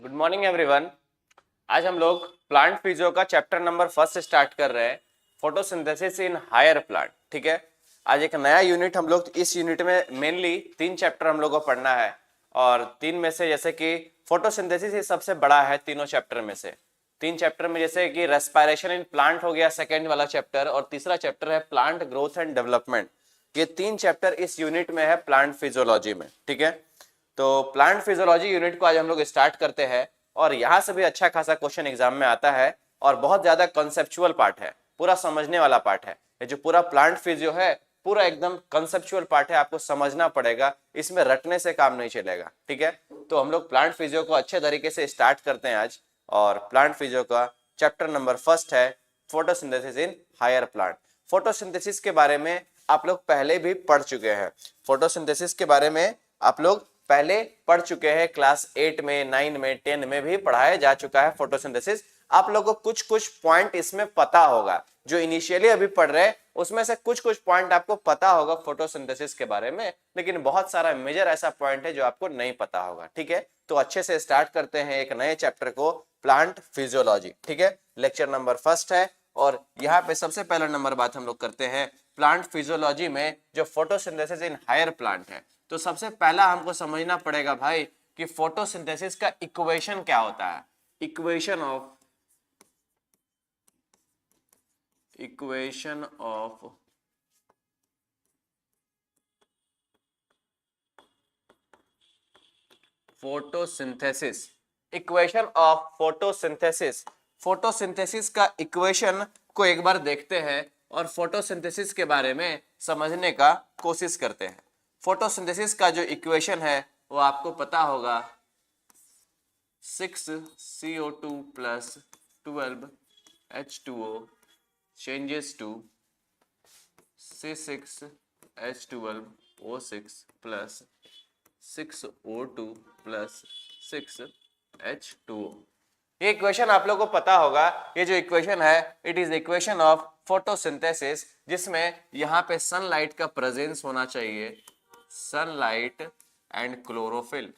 Good morning everyone. आज हम लोग प्लांट फिजियो का चैप्टर नंबर फर्स्ट स्टार्ट कर रहे हैं, फोटोसिंथेसिस इन हायर प्लांट। ठीक है, आज एक नया यूनिट हम लोग, इस यूनिट में मेनली 3 चैप्टर हम लोग को पढ़ना है और 3 में से जैसे कि फोटोसिंथेसिस ये सबसे बड़ा है तीनों चैप्टर में से। 3 चैप्टर में जैसे कि रेस्पिरेशन इन प्लांट हो गया सेकेंड वाला चैप्टर, और तीसरा चैप्टर है प्लांट ग्रोथ एंड डेवलपमेंट। ये 3 चैप्टर इस यूनिट में है प्लांट फिजियोलॉजी में। ठीक है, तो प्लांट फिजियोलॉजी यूनिट को आज हम लोग स्टार्ट करते हैं और यहाँ से भी अच्छा खासा क्वेश्चन एग्जाम में आता है और बहुत ज्यादा कंसेप्चुअल पार्ट है, पूरा समझने वाला पार्ट है। ये जो पूरा प्लांट फिजियो है पूरा एकदम कंसेप्चुअल पार्ट है, आपको समझना पड़ेगा, इसमें रटने से काम नहीं चलेगा। ठीक है, तो हम लोग प्लांट फिजियो को अच्छे तरीके से स्टार्ट करते हैं आज। और प्लांट फिजियो का चैप्टर नंबर फर्स्ट है photosynthesis in higher plant. Photosynthesis के बारे में आप लोग पहले भी पढ़ चुके हैं, फोटोसिंथेसिस के बारे में आप लोग पहले पढ़ चुके हैं, क्लास 8 में 9 में 10 में भी पढ़ाया जा चुका है फोटोसिंथेसिस। आप लोगों को कुछ कुछ पॉइंट इसमें पता होगा, जो इनिशियली अभी पढ़ रहे हैं उसमें से कुछ कुछ पॉइंट आपको पता होगा फोटोसिंथेसिस के बारे में, लेकिन बहुत सारा मेजर ऐसा पॉइंट है जो आपको नहीं पता होगा। ठीक है, तो अच्छे से स्टार्ट करते हैं एक नए चैप्टर को, प्लांट फिजियोलॉजी। ठीक है, लेक्चर नंबर फर्स्ट है और यहाँ पे सबसे पहला नंबर बात हम लोग करते हैं प्लांट फिजियोलॉजी में जो फोटोसिंथेसिस इन हायर प्लांट है। तो सबसे पहला हमको समझना पड़ेगा भाई कि फोटोसिंथेसिस का इक्वेशन क्या होता है। Equation of photosynthesis, equation of photosynthesis. Photosynthesis का इक्वेशन को एक बार देखते हैं और फोटोसिंथेसिस के बारे में समझने का कोशिश करते हैं। फोटोसिंथेसिस का जो इक्वेशन है वो आपको पता होगा, 6CO2 plus 12H2O changes to C6H12O6 plus 6O2 plus 6H2O। ये इक्वेशन आप लोगों को पता होगा। ये जो इक्वेशन है it is equation of photosynthesis, जिसमें यहाँ पे सनलाइट का प्रेजेंस होना चाहिए, sunlight and chlorophyll,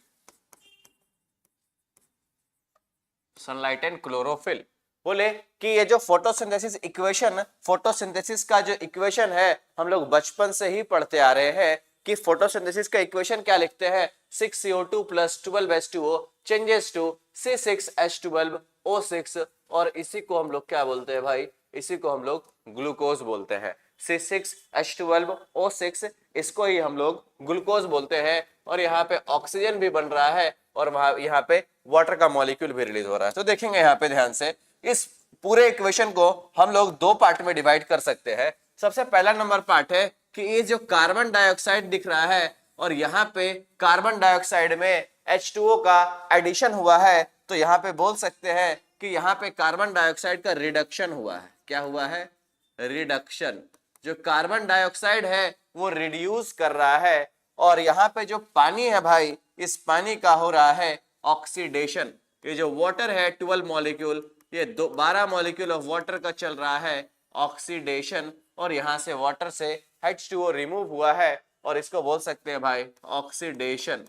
sunlight and chlorophyll. बोले कि ये जो फोटोसिंथेसिस इक्वेशन, फोटोसिंथेसिस का जो इक्वेशन है हम लोग बचपन से ही पढ़ते आ रहे हैं कि फोटोसिंथेसिस का इक्वेशन क्या लिखते हैं, 6CO2 plus 12H2O changes to C6H12O6, और इसी को हम लोग क्या बोलते हैं भाई, इसी को हम लोग ग्लूकोज बोलते हैं। C6H12O6, इसको ही हम लोग ग्लूकोज बोलते हैं। और यहाँ पे ऑक्सीजन भी बन रहा है और वहां यहाँ पे वाटर का मॉलिक्यूल भी रिलीज हो रहा है। तो देखेंगे यहाँ पे ध्यान से, इस पूरे इक्वेशन को हम लोग 2 पार्ट में डिवाइड कर सकते हैं। सबसे पहला नंबर पार्ट है कि ये जो कार्बन डाइऑक्साइड दिख रहा है और यहाँ पे कार्बन डाइऑक्साइड में H2O का एडिशन हुआ है, तो यहाँ पे बोल सकते हैं कि यहाँ पे कार्बन डाइऑक्साइड का रिडक्शन हुआ है। क्या हुआ है? रिडक्शन। जो कार्बन डाइऑक्साइड है वो रिड्यूस कर रहा है और यहाँ पे जो पानी है भाई, इस पानी का हो रहा है ऑक्सीडेशन। ये जो वाटर है 12 मॉलिक्यूल, ये 12 मॉलिक्यूल ऑफ वाटर का चल रहा है ऑक्सीडेशन, और यहाँ से वाटर से H2O रिमूव हुआ है और इसको बोल सकते हैं भाई ऑक्सीडेशन,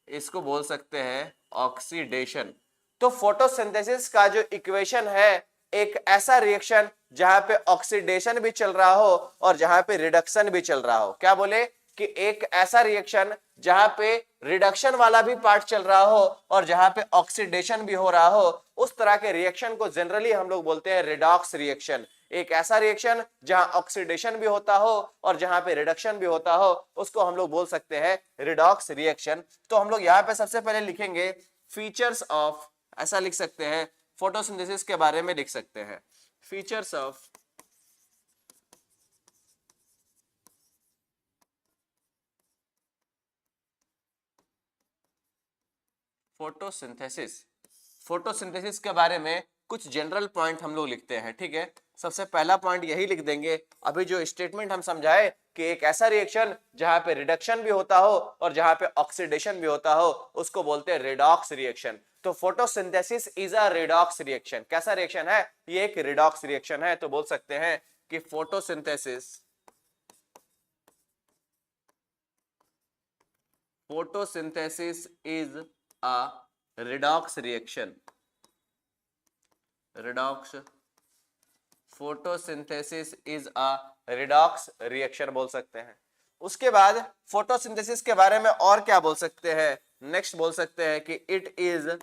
इसको बोल सकते हैं ऑक्सीडेशन। तो फोटोसिंथेसिस का जो इक्वेशन है, एक ऐसा रिएक्शन जहां पे ऑक्सीडेशन भी चल रहा हो और जहां पे रिडक्शन भी चल रहा हो। क्या बोले कि एक ऐसा रिएक्शन जहां पे रिडक्शन वाला भी पार्ट चल रहा हो और जहां पे ऑक्सीडेशन भी हो रहा हो, उस तरह के रिएक्शन को जनरली हम लोग बोलते हैं रिडॉक्स रिएक्शन। एक ऐसा रिएक्शन जहां ऑक्सीडेशन भी होता हो और जहां पे रिडक्शन भी होता हो, उसको हम लोग बोल सकते हैं रिडॉक्स रिएक्शन। तो हम लोग यहाँ पे सबसे पहले लिखेंगे फीचर्स ऑफ, ऐसा लिख सकते हैं, फोटोसिंथेसिस के बारे में लिख सकते हैं, फीचर्स ऑफ फोटोसिंथेसिस। फोटोसिंथेसिस के बारे में कुछ जनरल पॉइंट हम लोग लिखते हैं। ठीक है, सबसे पहला पॉइंट यही लिख देंगे, अभी जो स्टेटमेंट हम समझाए कि एक ऐसा रिएक्शन जहां पे रिडक्शन भी होता हो और जहां पे ऑक्सीडेशन भी होता हो, उसको बोलते हैं रिडॉक्स रिएक्शन। तो photosynthesis is a redox reaction. कैसा रिएक्शन है? ये एक रिडॉक्स रिएक्शन है। तो बोल सकते हैं कि photosynthesis is a redox reaction, redox photosynthesis is a redox reaction बोल सकते हैं। उसके बाद फोटोसिंथेसिस के बारे में और क्या बोल सकते हैं, नेक्स्ट बोल सकते हैं कि it is a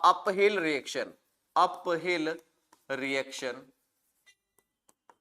uphill reaction, uphill reaction.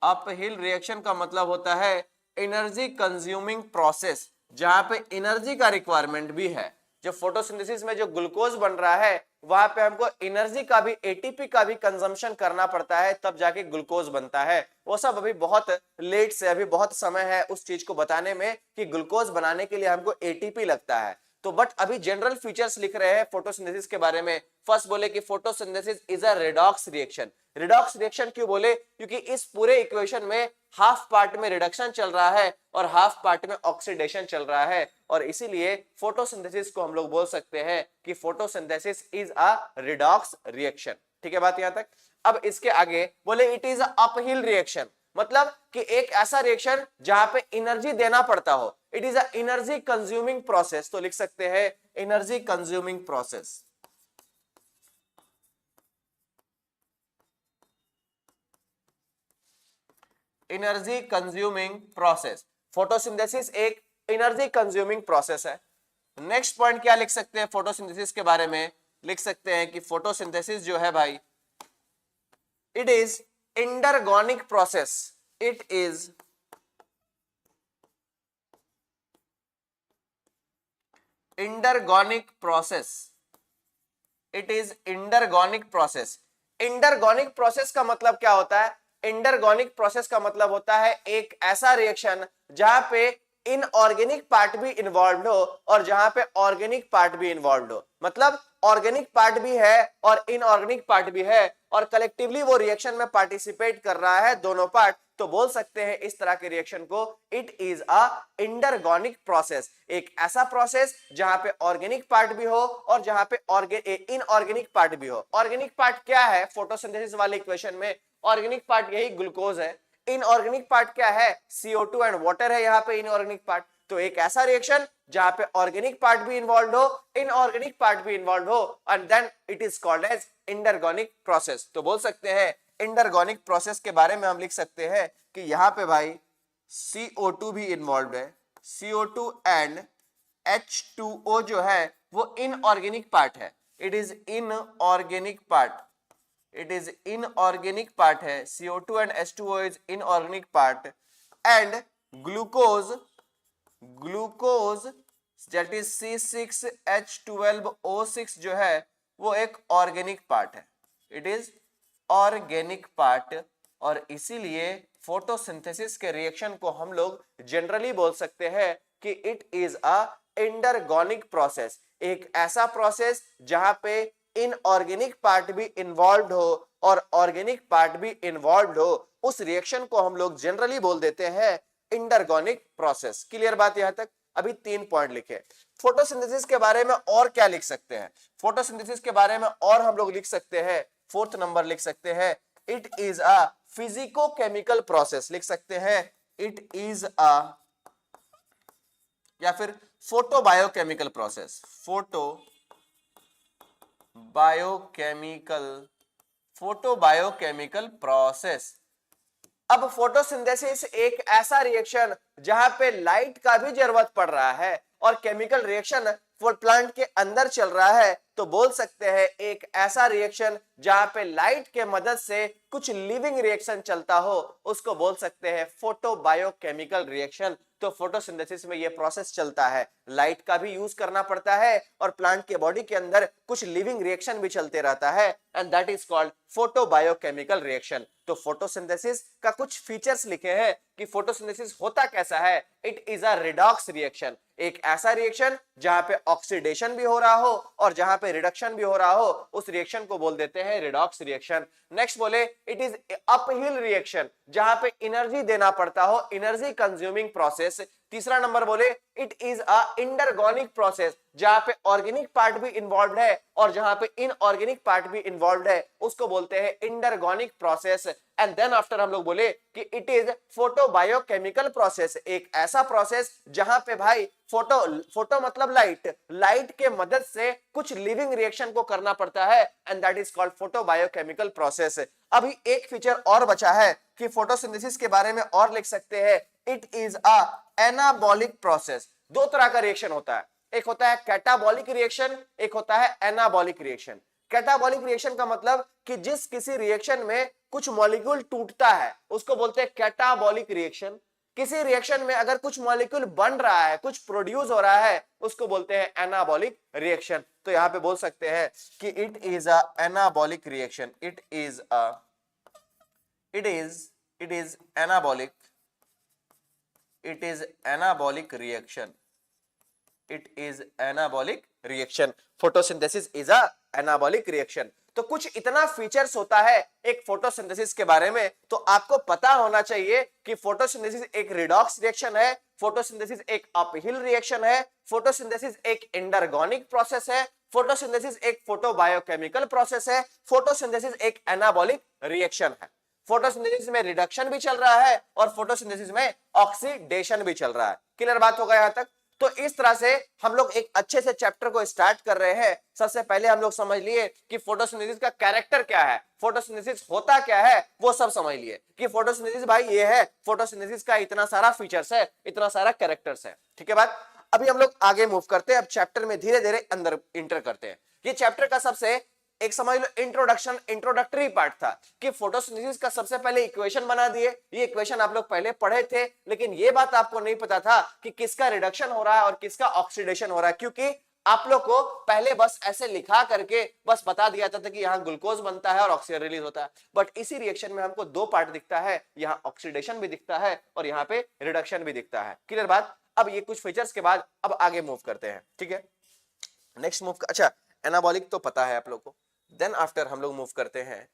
Uphill reaction का मतलब होता है एनर्जी कंज्यूमिंग प्रोसेस, जहां पे एनर्जी का रिक्वायरमेंट भी है। जो फोटोसिंथेसिस में जो ग्लूकोज बन रहा है वहां पे हमको एनर्जी का भी, एटीपी का भी कंजम्पशन करना पड़ता है, तब जाके ग्लूकोज बनता है। वो सब अभी बहुत लेट से, अभी बहुत समय है उस चीज को बताने में कि ग्लूकोज बनाने के लिए हमको एटीपी लगता है। तो बट अभी जनरल फीचर्स लिख रहे हैं फोटोसिंथेसिस के बारे में। फर्स्ट बोले कि photosynthesis is a redox reaction. Redox reaction क्यों बोले, क्योंकि इस पूरे इक्वेशन में हाफ पार्ट में रिडक्शन चल रहा है और हाफ पार्ट में ऑक्सीडेशन चल रहा है, और इसीलिए फोटोसिंथेसिस को हम लोग बोल सकते हैं कि photosynthesis is a redox reaction. ठीक है बात यहां तक। अब इसके आगे बोले it is a uphill reaction, मतलब कि एक ऐसा रिएक्शन जहां पे एनर्जी देना पड़ता हो। It is a energy consuming process, तो लिख सकते हैं energy consuming process. Energy consuming process, photosynthesis एक एनर्जी कंज्यूमिंग प्रोसेस है। नेक्स्ट पॉइंट क्या लिख सकते हैं फोटोसिंथेसिस के बारे में, लिख सकते हैं कि फोटोसिंथेसिस जो है भाई, it is endergonic process, it is endergonic process, it is endergonic process. Endergonic process का मतलब क्या होता है, इंडरगोनिक प्रोसेस का मतलब होता है एक ऐसा रिएक्शन जहां पे इनऑर्गेनिक पार्ट भी इन्वॉल्व हो और जहां पे ऑर्गेनिक पार्ट भी इन्वॉल्व हो। मतलब ऑर्गेनिक पार्ट भी है और इनऑर्गेनिक पार्ट भी है, और कलेक्टिवली वो रिएक्शन में पार्टिसिपेट कर रहा है दोनों पार्ट, तो बोल सकते हैं इस तरह के रिएक्शन को it is a endergonic process. एक ऐसा प्रोसेस जहां पे ऑर्गेनिक पार्ट भी हो और जहां पे इनऑर्गेनिक पार्ट भी हो। ऑर्गेनिक पार्ट क्या है फोटोसिंथेसिस वाले इक्वेशन में, ऑर्गेनिक पार्ट यही ग्लूकोज है। इनऑर्गेनिक पार्ट क्या है, CO2 एंड वाटर है यहाँ पे इनऑर्गेनिक पार्ट। तो एक ऐसा रिएक्शन जहां पे ऑर्गेनिक पार्ट भी इन्वॉल्व हो, इनऑर्गेनिक पार्ट भी इन्वॉल्व हो, and then it is called as endergonic process. तो बोल सकते हैं इंडरगोनिक प्रोसेस के बारे में हम लिख सकते हैं कि यहाँ पे भाई CO2 भी इन्वॉल्व है, CO2 एंड H2O जो है वो इनऑर्गेनिक पार्ट है, it is inorganic part, it is inorganic part है, CO2 and H2O is inorganic part, and glucose, glucose that is C6H12O6 जो है वो एक ऑर्गेनिक पार्ट है, इट इज ऑर्गेनिक पार्ट। और इसीलिए फोटोसिंथेसिस के रिएक्शन को हम लोग जनरली बोल सकते हैं कि it is a endergonic process, एक ऐसा प्रोसेस जहां पे इनऑर्गेनिक पार्ट भी इन्वॉल्व हो और ऑर्गेनिक पार्ट भी इन्वॉल्व हो, उस रिएक्शन को हम लोग जनरली बोल देते हैं इंडरगोनिक प्रोसेस। क्लियर बात यहां तक। अभी 3 पॉइंट लिखे। फोटोसिंथेसिस के बारे में और क्या लिख सकते हैं, फोटोसिंथेसिस के बारे में और हम लोग लिख सकते हैं, 4th नंबर लिख सकते हैं it is a physico chemical process, लिख सकते हैं इट इज अ, या फिर photo biochemical process, photo biochemical, photo biochemical process. अब फोटोसिंथेसिस एक ऐसा रिएक्शन जहां पे लाइट का भी जरूरत पड़ रहा है और केमिकल रिएक्शन प्लांट के अंदर चल रहा है, तो बोल सकते हैं एक ऐसा रिएक्शन जहां पे लाइट के मदद से कुछ लिविंग रिएक्शन चलता हो, उसको बोल सकते हैं फोटो बायोकेमिकल रिएक्शन। तो फोटोसिंथेसिस में ये प्रोसेस चलता है, लाइट का भी यूज करना पड़ता है और प्लांट के बॉडी के अंदर कुछ लिविंग रिएक्शन भी चलते रहता है, and that is called photo biochemical reaction. तो फोटोसिंथेसिस का कुछ फीचर्स लिखे हैं कि फोटोसिंथेसिस होता कैसा है, it is a redox reaction, एक ऐसा रिएक्शन जहां पे ऑक्सीडेशन भी हो रहा हो और जहां पे रिडक्शन भी हो रहा हो, उस रिएक्शन को बोल देते हैं रिडॉक्स रिएक्शन। नेक्स्ट बोले इट इज अपहिल रिएक्शन, जहां पे एनर्जी देना पड़ता हो, एनर्जी कंज्यूमिंग प्रोसेस, तीसरा नंबर बोले it is a endergonic process, जहां पे ऑर्गेनिक पार्ट भी इन्वॉल्व है और जहां पे इनऑर्गेनिक पार्ट भी इन्वॉल्व है, उसको बोलते हैं endergonic process. And then after हम लोग बोले कि इट इज फोटोबायोकेमिकल प्रोसेस, एक ऐसा प्रोसेस जहां पे भाई फोटो मतलब लाइट के मदद से कुछ लिविंग रिएक्शन को करना पड़ता है, and that is called photobiochemical process. अभी एक फीचर और बचा है कि फोटोसिंथेसिस के बारे में और लिख सकते हैं, it is a anabolic process. दो तरह का रिएक्शन होता है, एक होता है कैटाबॉलिक रिएक्शन, एक होता है एनाबॉलिक रिएक्शन। कैटाबॉलिक रिएक्शन का मतलब कि जिस किसी रिएक्शन में कुछ मॉलिक्यूल टूटता है उसको बोलते हैं कैटाबॉलिक रिएक्शन। किसी रिएक्शन में अगर कुछ मॉलिक्यूल बन रहा है, कुछ प्रोड्यूस हो रहा है, उसको बोलते हैं एनाबॉलिक रिएक्शन। तो यहां पे बोल सकते हैं कि it is a anabolic reaction, it is anabolic, it is anabolic reaction, it is anabolic reaction. Photosynthesis is a anabolic reaction. तो कुछ इतना फीचर्स होता है एक फोटोसिंथेसिस के बारे में, तो आपको पता होना चाहिए कि फोटोसिंथेसिस एक रिडॉक्स रिएक्शन है, फोटोसिंथेसिस एक अपहिल रिएक्शन है, फोटोसिंथेसिस एक एंडरगोनिक प्रोसेस है, फोटोसिंथेसिस एक फोटोबायोकेमिकल प्रोसेस है, फोटोसिंथेसिस एक एनाबॉलिक रिएक्शन है। फोटोसिंथेसिस में रिडक्शन भी चल रहा है और फोटोसिंथेसिस में ऑक्सीडेशन भी चल रहा है। क्लियर बात होगा यहां तक? तो इस तरह से हम लोग एक अच्छे से चैप्टर को स्टार्ट कर रहे हैं। सबसे पहले हम लोग समझ लिए कि फोटोसिंथेसिस का कैरेक्टर क्या है, फोटोसिंथेसिस होता क्या है, वो सब समझ लिए कि फोटोसिंथेसिस भाई ये है, फोटोसिंथेसिस का इतना सारा फीचर्स है, इतना सारा कैरेक्टर्स है। ठीक है बात? अभी हम लोग आगे मूव करते हैं, अब चैप्टर में धीरे धीरे अंदर इंटर करते हैं। ये चैप्टर का सबसे एक समझ लो इंट्रोडक्शन, इंट्रोडक्टरी पार्ट था कि फोटोसिंथेसिस का सबसे पहले इक्वेशन बना दिए। ये इक्वेशन आप लोग पहले पढ़े थे, लेकिन ये बात आपको नहीं पता था कि किसका रिडक्शन हो रहा है और किसका ऑक्सीडेशन हो रहा है, क्योंकि आप लोग को पहले बस ऐसे लिखा करके बस बता दिया था कि यहाँ ग्लूकोज बनता है और ऑक्सीजन रिलीज होता है। बट इसी रिएक्शन में हमको दो पार्ट दिखता है, यहाँ ऑक्सीडेशन भी दिखता है और यहाँ पे रिडक्शन भी दिखता है। क्लियर बात? अब ये कुछ फीचर्स के बाद अब आगे मूव करते हैं। ठीक है, नेक्स्ट मूव, अच्छा एनाबॉलिक तो पता है आप लोग को। देन आफ्टर हम लोग मूव करते हैं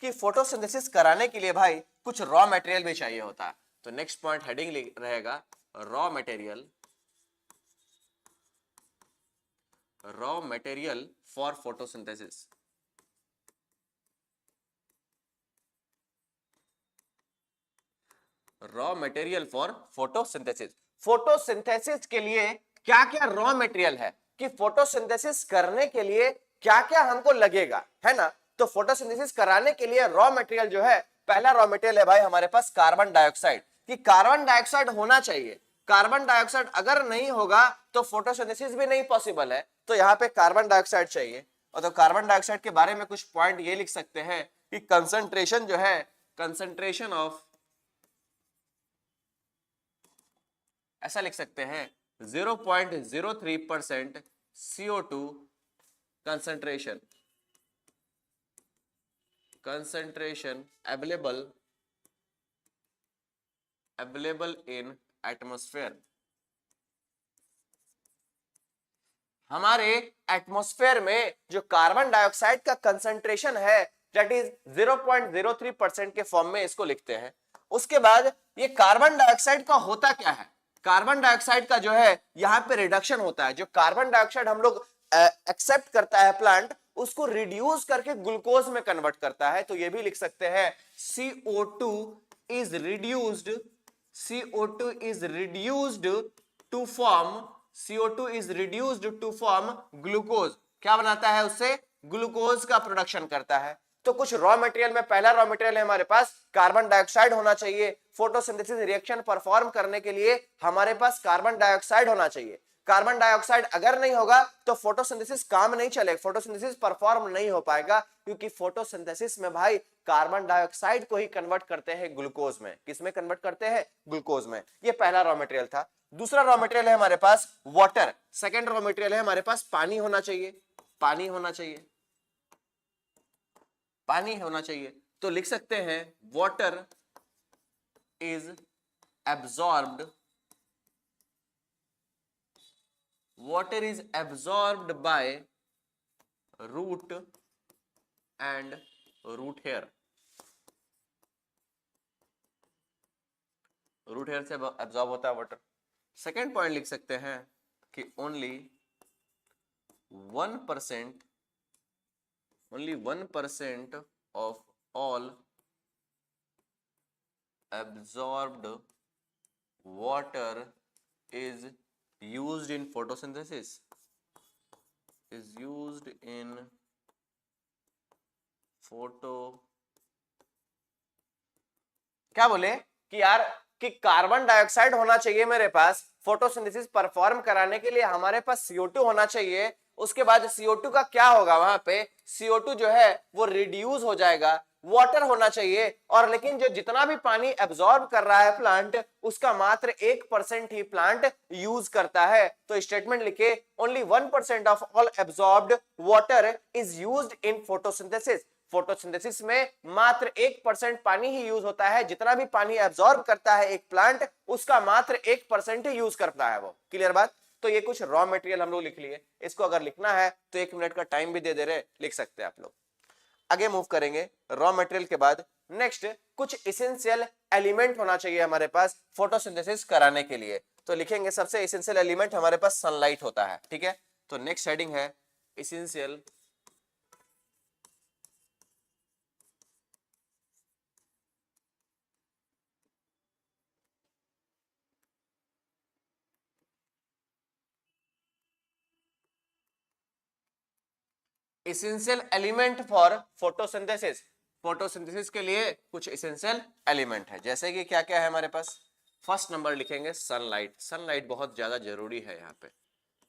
कि फोटोसिंथेसिस कराने के लिए भाई कुछ रॉ मटेरियल भी चाहिए होता है। तो नेक्स्ट पॉइंट हेडिंग रहेगा raw material, raw material for photosynthesis. Raw material for photosynthesis. Photosynthesis के लिए क्या क्या रॉ मटेरियल है, कि फोटोसिंथेसिस करने के लिए क्या क्या हमको लगेगा, है ना? तो फोटोसिंथेसिस कराने के लिए रॉ मटेरियल जो है, पहला रॉ मटेरियल है भाई हमारे पास कार्बन डाइऑक्साइड, कि कार्बन डाइऑक्साइड होना चाहिए। कार्बन डाइऑक्साइड अगर नहीं होगा तो फोटोसिंथेसिस भी नहीं पॉसिबल है, तो यहाँ पे कार्बन डाइऑक्साइड चाहिए। और तो कार्बन डाइऑक्साइड के बारे में कुछ पॉइंट ये लिख सकते हैं कि कंसंट्रेशन जो है, कंसंट्रेशन ऑफ, ऐसा लिख सकते हैं 0.03% CO2 concentration, concentration available in atmosphere. हमारे एटमॉस्फेयर में जो कार्बन डाइऑक्साइड का कंसंट्रेशन है दैट इज 0.03% के फॉर्म में इसको लिखते हैं। उसके बाद ये कार्बन डाइऑक्साइड का होता क्या है, कार्बन डाइऑक्साइड का जो है यहाँ पे रिडक्शन होता है। जो कार्बन डाइऑक्साइड हम लोग एक्सेप्ट करता है प्लांट, उसको रिड्यूस करके ग्लूकोज में कन्वर्ट करता है। तो ये भी लिख सकते हैं CO2 is reduced, CO2 is reduced to form, CO2 is reduced to form glucose। क्या बनाता है उससे? ग्लूकोज का प्रोडक्शन करता है। तो कुछ रॉ मटेरियल में पहला रॉ मटेरियल है हमारे पास कार्बन डाइऑक्साइड होना चाहिए। फोटोसिंथेसिस रिएक्शन परफॉर्म करने के लिए हमारे पास कार्बन डाइऑक्साइड होना चाहिए। कार्बन डाइऑक्साइड अगर नहीं होगा तो फोटोसिंथेसिस काम नहीं चलेगा, फोटोसिंथेसिस परफॉर्म नहीं हो पाएगा, क्योंकि फोटोसिंथेसिस में भाई कार्बन डाइऑक्साइड को ही कन्वर्ट करते हैं ग्लूकोज में। किसमें कन्वर्ट करते हैं? ग्लूकोज में। ये पहला रॉ मटेरियल था। दूसरा रॉ मटेरियल है हमारे पास वाटर। सेकेंड रॉ मटेरियल है हमारे पास पानी होना चाहिए, पानी होना चाहिए, पानी होना चाहिए। तो लिख सकते हैं water is absorbed, water is absorbed by root and root hair। Root hair से एब्जॉर्ब होता है वाटर। सेकेंड पॉइंट लिख सकते हैं कि only 1% of all absorbed water is used in photosynthesis, is used in photo, क्या बोले कि यार कि कार्बन डाइऑक्साइड होना चाहिए मेरे पास फोटोसिंथेसिस परफॉर्म कराने के लिए, हमारे पास CO2 होना चाहिए। उसके बाद CO2 का क्या होगा, वहां पे CO2 जो है वो रिड्यूस हो जाएगा, वाटर होना चाहिए, और लेकिन जो जितना भी पानी एब्जॉर्ब कर रहा है प्लांट, उसका मात्र 1% ही प्लांट यूज करता है। तो स्टेटमेंट लिखे only 1% of all absorbed water is used in photosynthesis. Photosynthesis में मात्र 1% पानी ही यूज होता है, जितना भी पानी एब्जॉर्ब करता है एक प्लांट, उसका मात्र 1% ही यूज करता है वो। क्लियर बात? तो ये कुछ रॉ मटेरियल हम लोग लिख लिए, इसको अगर लिखना है तो 1 मिनट का टाइम भी दे दे रहे, लिख सकते हैं आप लोग। आगे मूव करेंगे रॉ मटेरियल के बाद। नेक्स्ट कुछ इसेंशियल एलिमेंट होना चाहिए हमारे पास फोटोसिंथेसिस कराने के लिए, तो लिखेंगे सबसे इसेंशियल एलिमेंट हमारे पास सनलाइट होता है। ठीक है, तो नेक्स्ट हेडिंग है essential essential element for photosynthesis. Photosynthesis के लिए कुछ इसेंशियल एलिमेंट है, जैसे कि क्या क्या है हमारे पास। फर्स्ट नंबर लिखेंगे सनलाइट। सनलाइट बहुत ज्यादा जरूरी है यहाँ पे,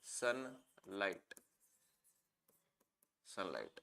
सनलाइट, सनलाइट।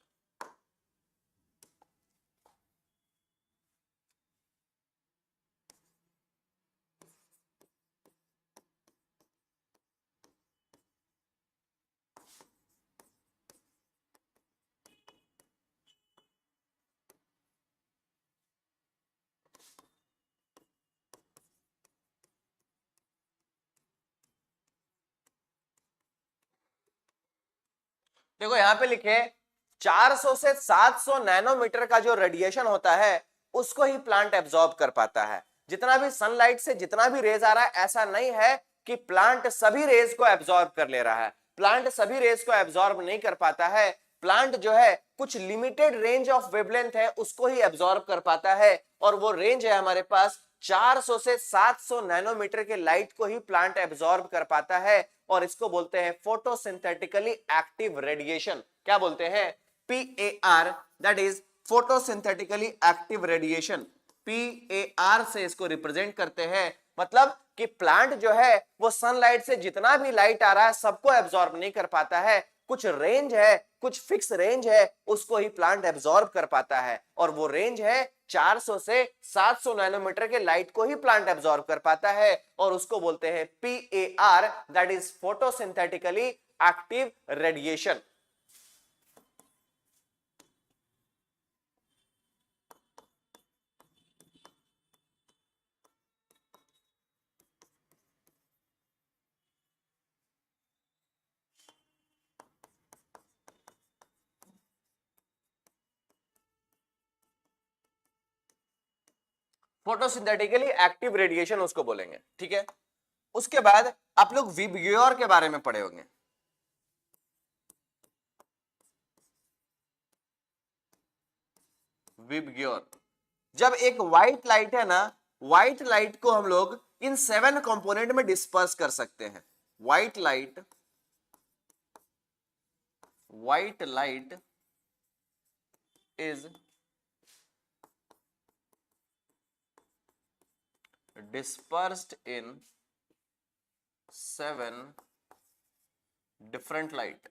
देखो यहाँ पे लिखे 400 से 700 नैनोमीटर का जो रेडिएशन होता है उसको ही प्लांट एब्जॉर्ब कर पाता है। जितना भी सनलाइट से जितना भी रेज आ रहा है, ऐसा नहीं है कि प्लांट सभी रेज को एब्जॉर्ब कर ले रहा है। प्लांट सभी रेज को एब्जॉर्ब नहीं कर पाता है। प्लांट जो है कुछ लिमिटेड रेंज ऑफ वेवलेंथ है उसको ही एब्जॉर्ब कर पाता है, और वो रेंज है हमारे पास 400 से 700 नैनोमीटर के लाइट को ही प्लांट एब्जॉर्ब कर पाता है, और इसको बोलते हैं फोटोसिंथेटिकली एक्टिव रेडिएशन। क्या बोलते हैं? PAR, that is photosynthetically active radiation. PAR से इसको रिप्रेजेंट करते हैं, मतलब कि प्लांट जो है वो सनलाइट से जितना भी लाइट आ रहा है सबको एब्जॉर्ब नहीं कर पाता है। कुछ रेंज है, कुछ फिक्स रेंज है, उसको ही प्लांट एब्जॉर्ब कर पाता है, और वो रेंज है 400 से 700 नैनोमीटर के लाइट को ही प्लांट एब्जॉर्ब कर पाता है, और उसको बोलते हैं PAR, that is photosynthetically active radiation. Photosynthetically active radiation उसको बोलेंगे। ठीक है, उसके बाद आप लोग विबग्योर के बारे में पढ़े होंगे। विबग्योर, जब एक व्हाइट लाइट है ना, व्हाइट लाइट को हम लोग इन 7 कंपोनेंट में डिस्पर्स कर सकते हैं। White light, white light is dispersed in 7 different light,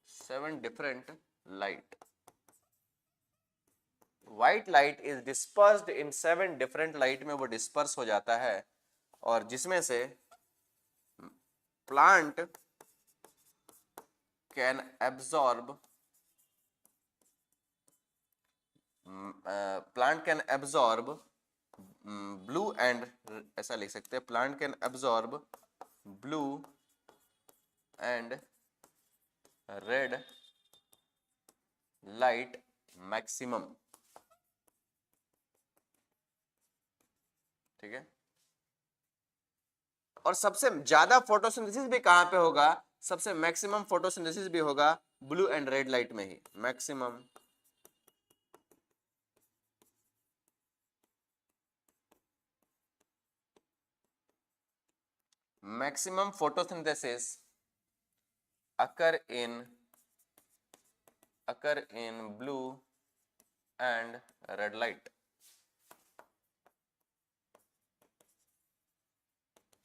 7 different light. White light is dispersed in 7 different light में वो डिस्पर्स हो जाता है, और जिसमें से plant can absorb, plant can absorb blue and, ऐसा लिख सकते हैं, plant can absorb blue and red light maximum. ठीक है। और सबसे ज्यादा फोटोसिंथेसिस भी कहां पे होगा, सबसे मैक्सिमम फोटोसिंथेसिस भी होगा ब्लू एंड रेड लाइट में ही। Maximum photosynthesis occur in blue and red light।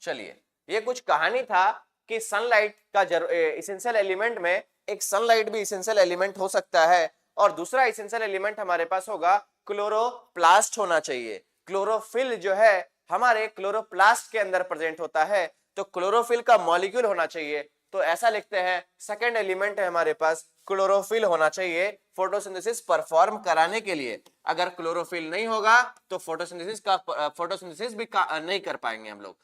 चलिए, ये कुछ कहानी था कि सनलाइट का इसेंशियल एलिमेंट में एक सनलाइट भी इसेंशियल एलिमेंट हो सकता है, और दूसरा इसेंशियल एलिमेंट हमारे पास होगा क्लोरोप्लास्ट होना चाहिए। क्लोरोफिल जो है हमारे क्लोरोप्लास्ट के अंदर प्रेजेंट होता है, तो क्लोरोफिल का मॉलिक्यूल होना चाहिए। तो ऐसा लिखते हैं, सेकंड एलिमेंट है हमारे पास क्लोरोफिल होना चाहिए फोटोसिंथेसिस परफॉर्म कराने के लिए। अगर क्लोरोफिल नहीं होगा तो फोटोसिंथेसिस भी नहीं कर पाएंगे हम लोग।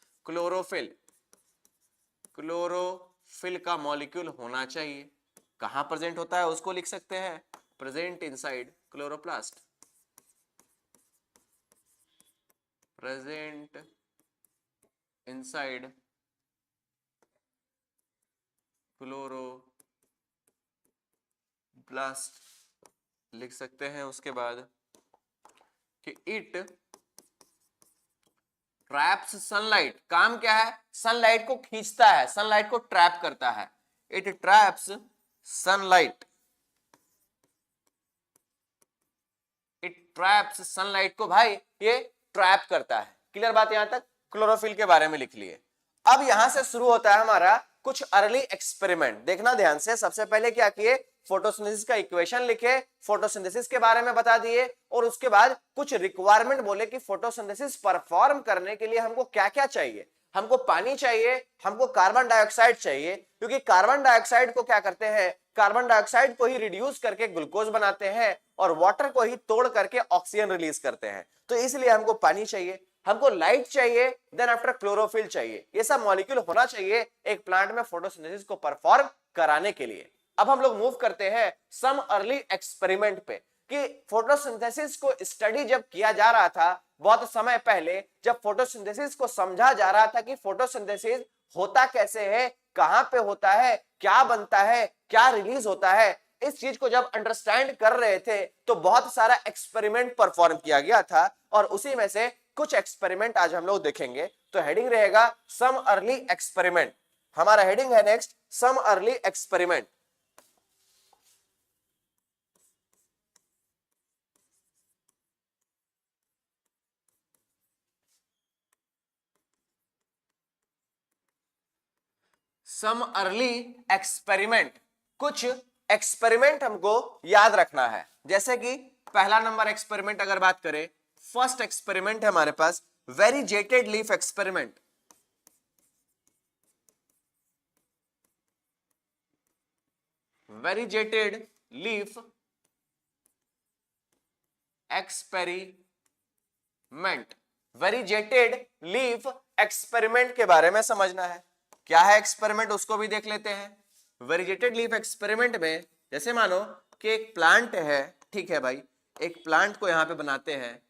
क्लोरोफिल का मॉलिक्यूल होना चाहिए। कहां प्रेजेंट होता है उसको लिख सकते हैं, present inside chloroplast. Present inside chloroplast लिख सकते हैं। उसके बाद कि इट ट्रैप्स सनलाइट। काम क्या है, सनलाइट को खींचता है, सनलाइट को ट्रैप करता है। It traps sunlight, it traps sunlight को भाई ये ट्रैप करता है। क्लियर बात यहां तक, क्लोरोफिल के बारे में लिख लिए। अब यहां से शुरू होता है हमारा कुछ अर्ली एक्सपेरिमेंट। देखना ध्यान से, सबसे पहले क्या किए, फोटोसिंथेसिस का इक्वेशन लिखे, फोटोसिंथेसिस के बारे में बता दिए, और उसके बाद कुछ रिक्वायरमेंट बोले कि फोटोसिंथेसिस परफॉर्म करने के लिए हमको क्या क्या चाहिए। हमको पानी चाहिए, हमको कार्बन डाइऑक्साइड चाहिए, क्योंकि कार्बन डाइऑक्साइड को क्या करते हैं, कार्बन डाइऑक्साइड को ही रिड्यूस करके ग्लूकोज बनाते हैं, और वाटर को ही तोड़ करके ऑक्सीजन रिलीज करते हैं। तो इसलिए हमको पानी चाहिए, हमको लाइट चाहिए, देन आफ्टर क्लोरोफिल चाहिए। ये सब मॉलिक्यूल होना चाहिए एक प्लांट में फोटोसिंथेसिस को परफॉर्म कराने के लिए। अब हम लोग मूव करते हैं सम अर्ली एक्सपेरिमेंट पे, कि फोटोसिंथेसिस को स्टडी जब किया जा रहा था बहुत समय पहले, जब फोटोसिंथेसिस को समझा जा रहा था कि फोटोसिंथेसिस होता कैसे है, कहां पे होता है, क्या बनता है, क्या रिलीज होता है, इस चीज को जब अंडरस्टैंड कर रहे थे तो बहुत सारा एक्सपेरिमेंट परफॉर्म किया गया था, और उसी में से कुछ एक्सपेरिमेंट आज हम लोग देखेंगे। तो हेडिंग रहेगा सम अर्ली एक्सपेरिमेंट। हमारा हेडिंग है next some early experiment. Some early experiment, कुछ एक्सपेरिमेंट हमको याद रखना है। जैसे कि पहला नंबर एक्सपेरिमेंट अगर बात करें, फर्स्ट एक्सपेरिमेंट है हमारे पास variegated leaf experiment. Variegated leaf experiment. Variegated leaf experiment के बारे में समझना है। क्या है एक्सपेरिमेंट उसको भी देख लेते हैं। वेरीजेटेड लीफ एक्सपेरिमेंट में जैसे मानो कि एक प्लांट है, ठीक है भाई, एक प्लांट को यहां पे बनाते हैं,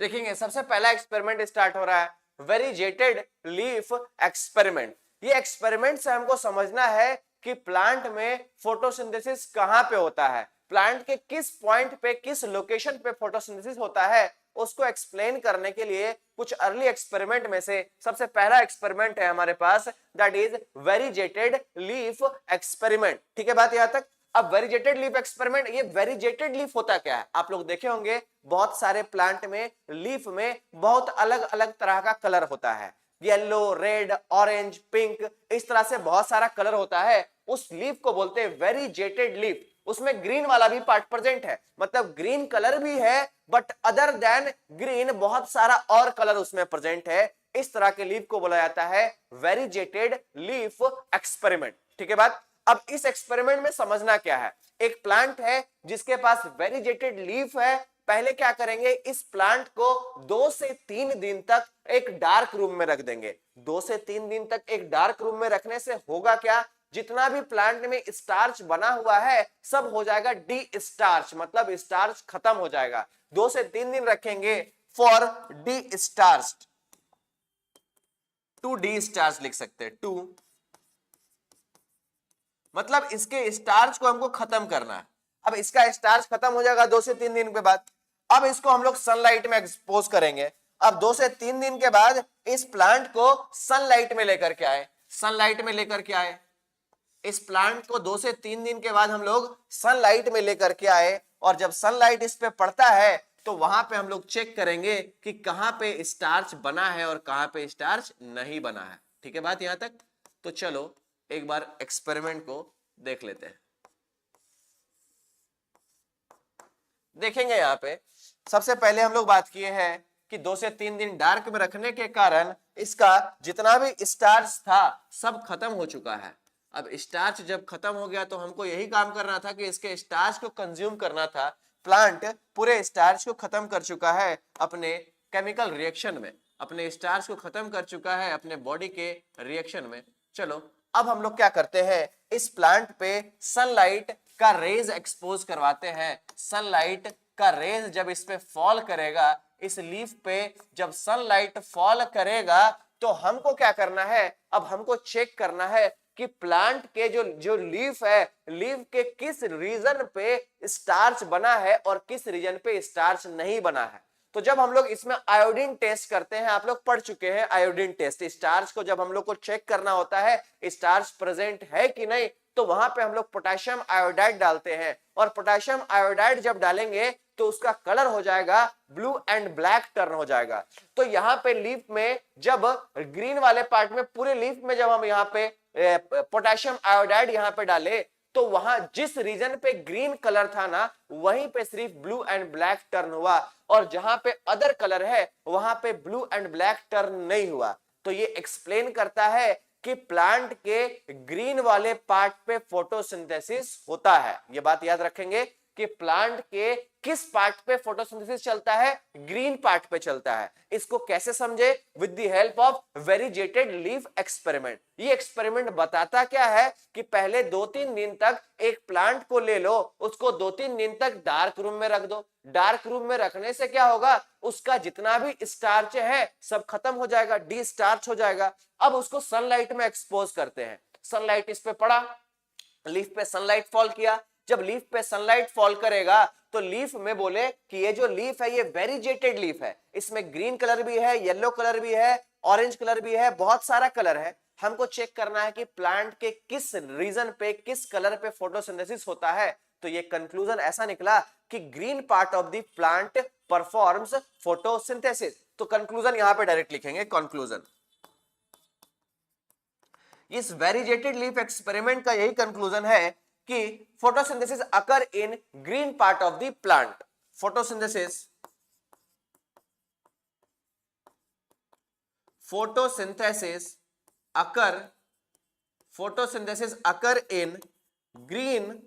देखेंगे सबसे पहला एक्सपेरिमेंट स्टार्ट हो रहा है वेरीजेटेड लीफ एक्सपेरिमेंट। ये एक्सपेरिमेंट से हमको समझना है कि प्लांट में फोटोसिंथेसिस कहां पे होता है, प्लांट के किस पॉइंट पे, किस लोकेशन पे फोटोसिंथेसिस होता है, उसको एक्सप्लेन करने के लिए कुछ अर्ली एक्सपेरिमेंट में से सबसे पहला एक्सपेरिमेंट है हमारे पास, दैट इज वेरीजेटेड लीफ एक्सपेरिमेंट। ठीक है बात यहां तक। अब वेरिजेटेड लीफ एक्सपेरिमेंट, ये वेरिजेटेड लीफ होता क्या है? आप लोग देखे होंगे बहुत सारे प्लांट में लीफ में बहुत अलग अलग तरह का कलर होता है, येलो, रेड, ऑरेंज, पिंक, इस तरह से बहुत सारा कलर होता है। उस लीफ को बोलते हैं वेरिजेटेड लीफ। उसमें ग्रीन वाला भी पार्ट प्रेजेंट है, मतलब ग्रीन कलर भी है, बट अदर देन ग्रीन बहुत सारा और कलर उसमें प्रेजेंट है। इस तरह के लीफ को बोला जाता है वेरिजेटेड लीफ एक्सपेरिमेंट। ठीक है बात? अब इस एक्सपेरिमेंट में समझना क्या है, एक प्लांट है जिसके पास वेरिजेटेड लीफ है। पहले क्या करेंगे, इस प्लांट को 2 से 3 दिन तक एक डार्क रूम में रख देंगे। 2 से 3 दिन तक एक डार्क रूम में रखने से होगा क्या, जितना भी प्लांट में स्टार्च बना हुआ है सब हो जाएगा डी स्टार्च, मतलब स्टार्च खत्म हो जाएगा। 2 से 3 दिन रखेंगे for destarch, to destarch लिख सकते हैं, टू मतलब इसके स्टार्च को हमको खत्म करना है। अब इसका स्टार्च खत्म हो जाएगा 2 से 3 दिन के बाद। अब इसको हम लोग सनलाइट में एक्सपोज करेंगे। अब 2 से 3 दिन के बाद इस प्लांट को सनलाइट में लेकर के आए, सनलाइट में लेकर के आए इस प्लांट को 2 से 3 दिन के बाद हम लोग सनलाइट में लेकर के आए, और जब सनलाइट इस पे पड़ता है तो वहां पे हम लोग चेक करेंगे कि कहां पे स्टार्च बना है और कहां पे स्टार्च नहीं बना है। ठीक है बात यहां तक? तो चलो एक बार एक्सपेरिमेंट को देख लेते हैं। देखेंगे यहां पे सबसे पहले हम लोग बात किए हैं कि 2 से 3 दिन डार्क में रखने के कारण इसका जितना भी स्टार्च था सब खत्म हो चुका है। अब स्टार्च जब खत्म हो गया तो हमको यही काम करना था कि इसके स्टार्च को कंज्यूम करना था। प्लांट पूरे स्टार्च को खत्म कर चुका है अपने केमिकल रिएक्शन में, अपने स्टार्च को खत्म कर चुका है अपने बॉडी के रिएक्शन में। चलो अब हम लोग क्या करते हैं, इस प्लांट पे सनलाइट का रेज एक्सपोज करवाते हैं। सनलाइट का रेज जब इस पे फॉल करेगा, इस लीफ पे जब सनलाइट फॉल करेगा तो हमको क्या करना है, अब हमको चेक करना है कि प्लांट के जो लीफ है, लीफ के किस रीजन पे स्टार्च बना है और किस रीजन पे स्टार्च नहीं बना है। तो जब हम लोग इसमें आयोडीन टेस्ट करते हैं, आप लोग पढ़ चुके हैं आयोडीन टेस्ट, स्टार्च को जब हम लोग को चेक करना होता है स्टार्च प्रेजेंट है कि नहीं, तो वहां पे हम लोग पोटेशियम आयोडाइड डालते हैं, और पोटेशियम आयोडाइड जब डालेंगे तो उसका कलर हो जाएगा ब्लू एंड ब्लैक टर्न हो जाएगा। तो यहाँ पे लीफ में जब ग्रीन वाले पार्ट में पूरे लीफ में जब हम यहाँ पे पोटेशियम आयोडाइड यहाँ पे डाले तो वहां जिस रीजन पे ग्रीन कलर था ना वहीं पे सिर्फ ब्लू एंड ब्लैक टर्न हुआ, और जहां पे अदर कलर है वहां पे ब्लू एंड ब्लैक टर्न नहीं हुआ। तो ये एक्सप्लेन करता है कि प्लांट के ग्रीन वाले पार्ट पे फोटोसिंथेसिस होता है। ये बात याद रखेंगे कि प्लांट के किस पार्ट पे फोटोसिंथेसिस चलता है, ग्रीन पार्ट पे चलता है। इसको कैसे समझे, with the help of variegated leaf experiment. ये एक्सपेरिमेंट बताता क्या है कि पहले 2-3 दिन तक एक प्लांट को ले लो, उसको 2-3 दिन तक डार्क रूम में रख दो। डार्क रूम में रखने से क्या होगा, उसका जितना भी स्टार्च है सब खत्म हो जाएगा, डी स्टार्च हो जाएगा। अब उसको सनलाइट में एक्सपोज करते हैं। सनलाइट इस पे पड़ा, लीफ पे सनलाइट फॉल किया। जब लीफ पे सनलाइट फॉल करेगा तो लीफ में बोले कि ये जो लीफ है ये वेरिजेटेड लीफ है, इसमें ग्रीन कलर भी है, येलो कलर भी है, ऑरेंज कलर भी है, बहुत सारा कलर है। हमको चेक करना है कि प्लांट के किस रीजन पे किस कलर पे फोटोसिंथेसिस होता है। तो ये कंक्लूजन ऐसा निकला कि green part of the plant performs photosynthesis. तो कंक्लूजन यहां पे डायरेक्ट लिखेंगे, कंक्लूजन। इस वेरिजेटेड लीफ एक्सपेरिमेंट का यही कंक्लूजन है कि photosynthesis occur in green part of the plant. Photosynthesis occur in green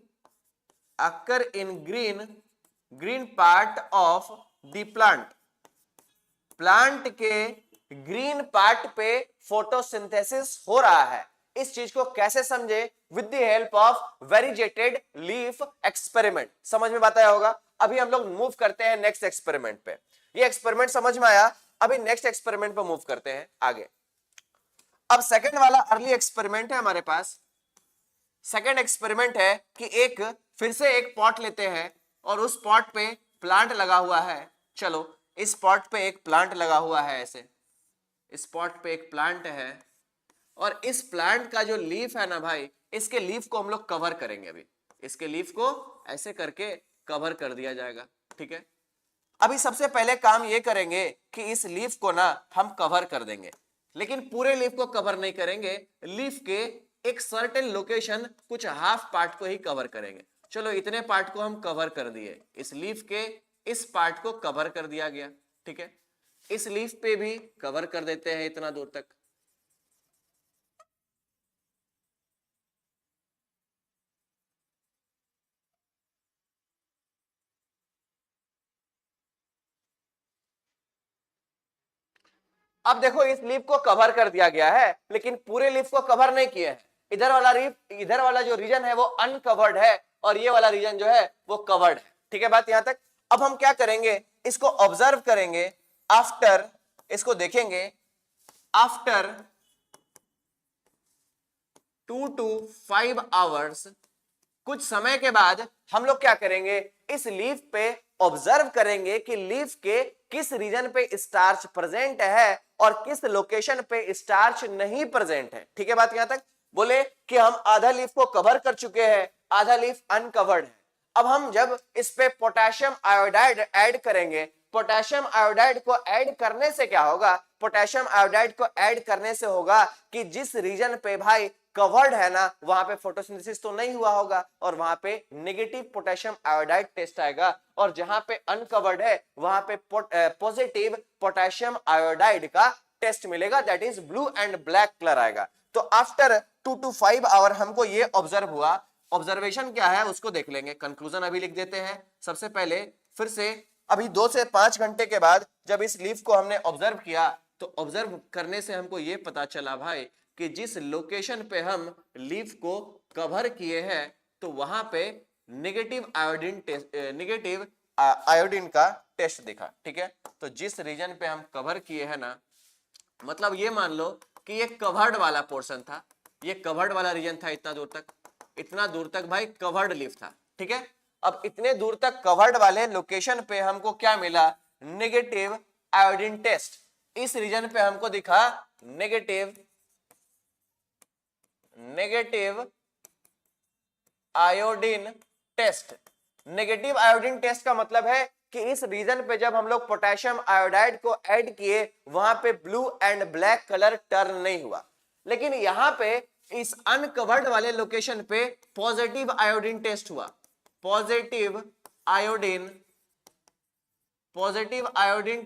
part of the plant. Plant के ग्रीन पार्ट पे फोटोसिंथेसिस हो रहा है। इस चीज को कैसे समझे, with the help of variegated leaf experiment. समझ में आता होगा। अभी हम लोग मूव करते हैं नेक्स्ट एक्सपेरिमेंट पे। ये एक्सपेरिमेंट समझ में आया, अभी नेक्स्ट एक्सपेरिमेंट पे मूव करते हैं आगे। अब सेकंड वाला अर्ली एक्सपेरिमेंट है हमारे पास। सेकंड एक्सपेरिमेंट है कि एक फिर से एक पॉट लेते हैं और उस पॉट पे प्लांट लगा हुआ है। चलो इस पॉट पे एक प्लांट लगा हुआ है, ऐसे इस पॉट पे एक प्लांट है, और इस प्लांट का जो लीफ है ना भाई, इसके लीफ को हम लोग कवर करेंगे। अभी इसके लीफ को ऐसे करके कवर कर दिया जाएगा, ठीक है। अभी सबसे पहले काम ये करेंगे कि इस लीफ को ना हम कवर कर देंगे, लेकिन पूरे लीफ को कवर नहीं करेंगे, लीफ के एक सर्टेन लोकेशन, कुछ हाफ पार्ट को ही कवर करेंगे। चलो इतने पार्ट को हम कवर कर दिए, इस लीफ के इस पार्ट को कवर कर दिया गया, ठीक है। इस लीफ पे भी कवर कर देते हैं इतना दूर तक। अब देखो इस लीफ को कवर कर दिया गया है, लेकिन पूरे लीफ को कवर नहीं किया है। इधर वाला जो रीजन है वो अनकवर्ड है, और ये वाला रीजन जो है वो कवर्ड है, ठीक है बात यहां तक। अब हम क्या करेंगे, इसको ऑब्जर्व करेंगे, आफ्टर, इसको देखेंगे आफ्टर 2 to 5 आवर्स, कुछ समय के बाद हम लोग क्या करेंगे, इस लीफ पे ऑब्जर्व करेंगे कि लीफ के किस रीजन पे स्टार्च प्रेजेंट है और किस लोकेशन पे स्टार्च नहीं प्रेजेंट है, ठीक है बात यहां तक। बोले कि हम आधा लीफ को कवर कर चुके हैं, आधा लीफ अनकवर्ड है। अब हम जब इस पे पोटेशियम आयोडाइड ऐड करेंगे, पोटेशियम आयोडाइड को ऐड करने से क्या होगा, पोटेशियम आयोडाइड को ऐड करने से होगा कि जिस रीजन पे भाई कवर्ड है ना, वहां पे फोटोसिंथेसिस तो नहीं हुआ होगा और वहां पे नेगेटिव पोटेशियम आयोडाइड टेस्ट आएगा, और जहां पे अनकवर्ड है वहां पे पॉजिटिव पोटेशियम आयोडाइड का टेस्ट मिलेगा, that is blue and black colour आएगा। तो आफ्टर 2 to 5 आवर हमको ये ऑब्जर्व हुआ। ऑब्जर्वेशन क्या है उसको देख लेंगे, कंक्लूजन अभी लिख देते हैं। सबसे पहले फिर से अभी 2 से 5 घंटे के बाद जब इस लीफ को हमने ऑब्जर्व किया, तो ऑब्जर्व करने से हमको ये पता चला भाई कि जिस लोकेशन पे हम लीफ को कवर किए हैं, तो वहां पे नेगेटिव आयोडीन का टेस्ट दिखा, ठीक है। तो जिस रीजन पे हम कवर किए हैं ना, मतलब ये मान लो कि ये कवर्ड वाला पोर्शन था, ये कवर्ड वाला रीजन था, इतना दूर तक भाई कवर्ड लीफ था, ठीक है। अब इतने दूर तक कवर्ड वाले लोकेशन पे हमको क्या मिला, नेगेटिव आयोडीन टेस्ट। इस रीजन पे हमको दिखा negative iodine test. Negative iodine test का मतलब है कि इस रीजन पे जब हम लोग पोटेशियम आयोडाइड को ऐड किए, वहां पे blue and black colour turn नहीं हुआ, लेकिन यहां पे इस अनकवर्ड वाले लोकेशन पे पॉजिटिव आयोडीन टेस्ट हुआ। पॉजिटिव आयोडीन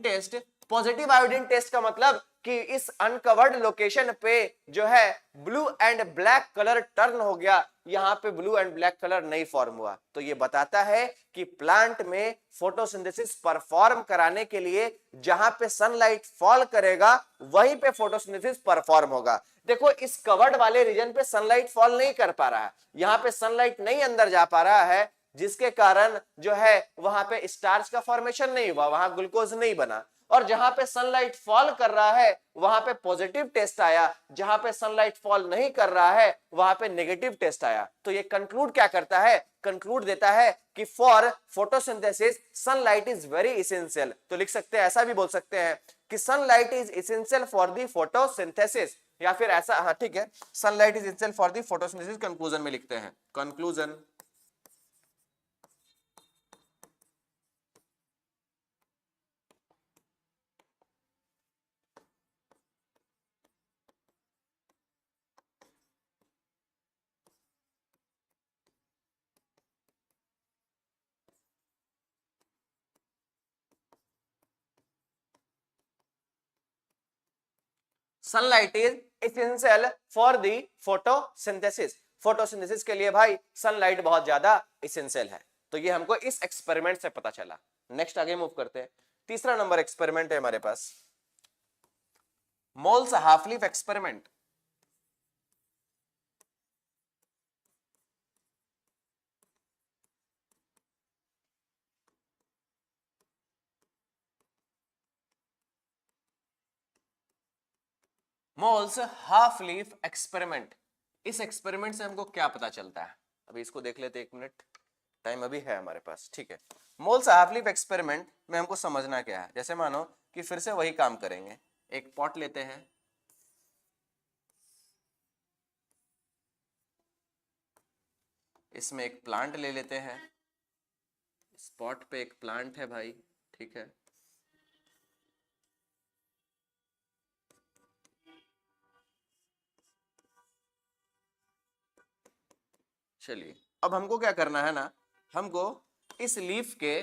टेस्ट का मतलब कि इस अनकवर्ड लोकेशन पे जो है blue and black colour turn हो गया, यहां पे ब्लू एंड ब्लैक कलर नहीं फॉर्म हुआ। तो ये बताता है कि प्लांट में फोटोसिंथेसिस परफॉर्म कराने के लिए जहां पे सनलाइट फॉल करेगा वहीं पे फोटोसिंथेसिस परफॉर्म होगा। देखो इस कवर्ड वाले रीजन पे सनलाइट फॉल नहीं कर पा रहा है, यहां पे सनलाइट नहीं अंदर जा पा रहा है, जिसके कारण जो है वहां पे स्टार्च का फॉर्मेशन नहीं हुआ, वहां ग्लूकोज नहीं बना। और जहां पे सनलाइट फॉल कर रहा है वहां पे पॉजिटिव टेस्ट आया, जहां पे सनलाइट फॉल नहीं कर रहा है वहां पे नेगेटिव टेस्ट आया। तो ये कंक्लूड क्या करता है, कंक्लूड देता है कि for photosynthesis sunlight is very essential. तो लिख सकते हैं, ऐसा भी बोल सकते हैं कि sunlight is essential for the photosynthesis, या फिर ऐसा, हाँ ठीक है, sunlight is essential for the photosynthesis. Conclusion में लिखते हैं, conclusion sunlight is essential for the photosynthesis. Photosynthesis के लिए भाई सनलाइट बहुत ज्यादा एसेंशियल है। तो ये हमको इस एक्सपेरिमेंट से पता चला। नेक्स्ट आगे मूव करते हैं। तीसरा नंबर एक्सपेरिमेंट है हमारे पास, Moll's half leaf experiment. Moll's half leaf experiment. इस एक्सपेरिमेंट से हमको क्या पता चलता है, अभी इसको देख लेते हैं, 1 मिनट टाइम अभी है हमारे पास, ठीक है। मोल्स हाफ लीफ एक्सपेरिमेंट में हमको समझना क्या है, जैसे मानो कि फिर से वही काम करेंगे, एक पॉट लेते हैं, इसमें एक प्लांट ले लेते हैं, स्पॉट पे एक प्लांट है भाई, ठीक है। चलिए अब हमको क्या करना है ना, हमको इस लीफ के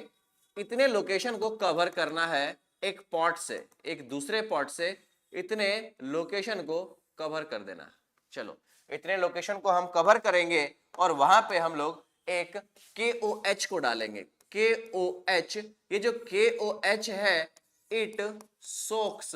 इतने लोकेशन को कवर करना है, एक पॉट से एक दूसरे पॉट से इतने लोकेशन को कवर कर देना। चलो इतने लोकेशन को हम कवर करेंगे और वहां पे हम लोग एक KOH को डालेंगे। KOH, ये जो KOH है इट सोक्स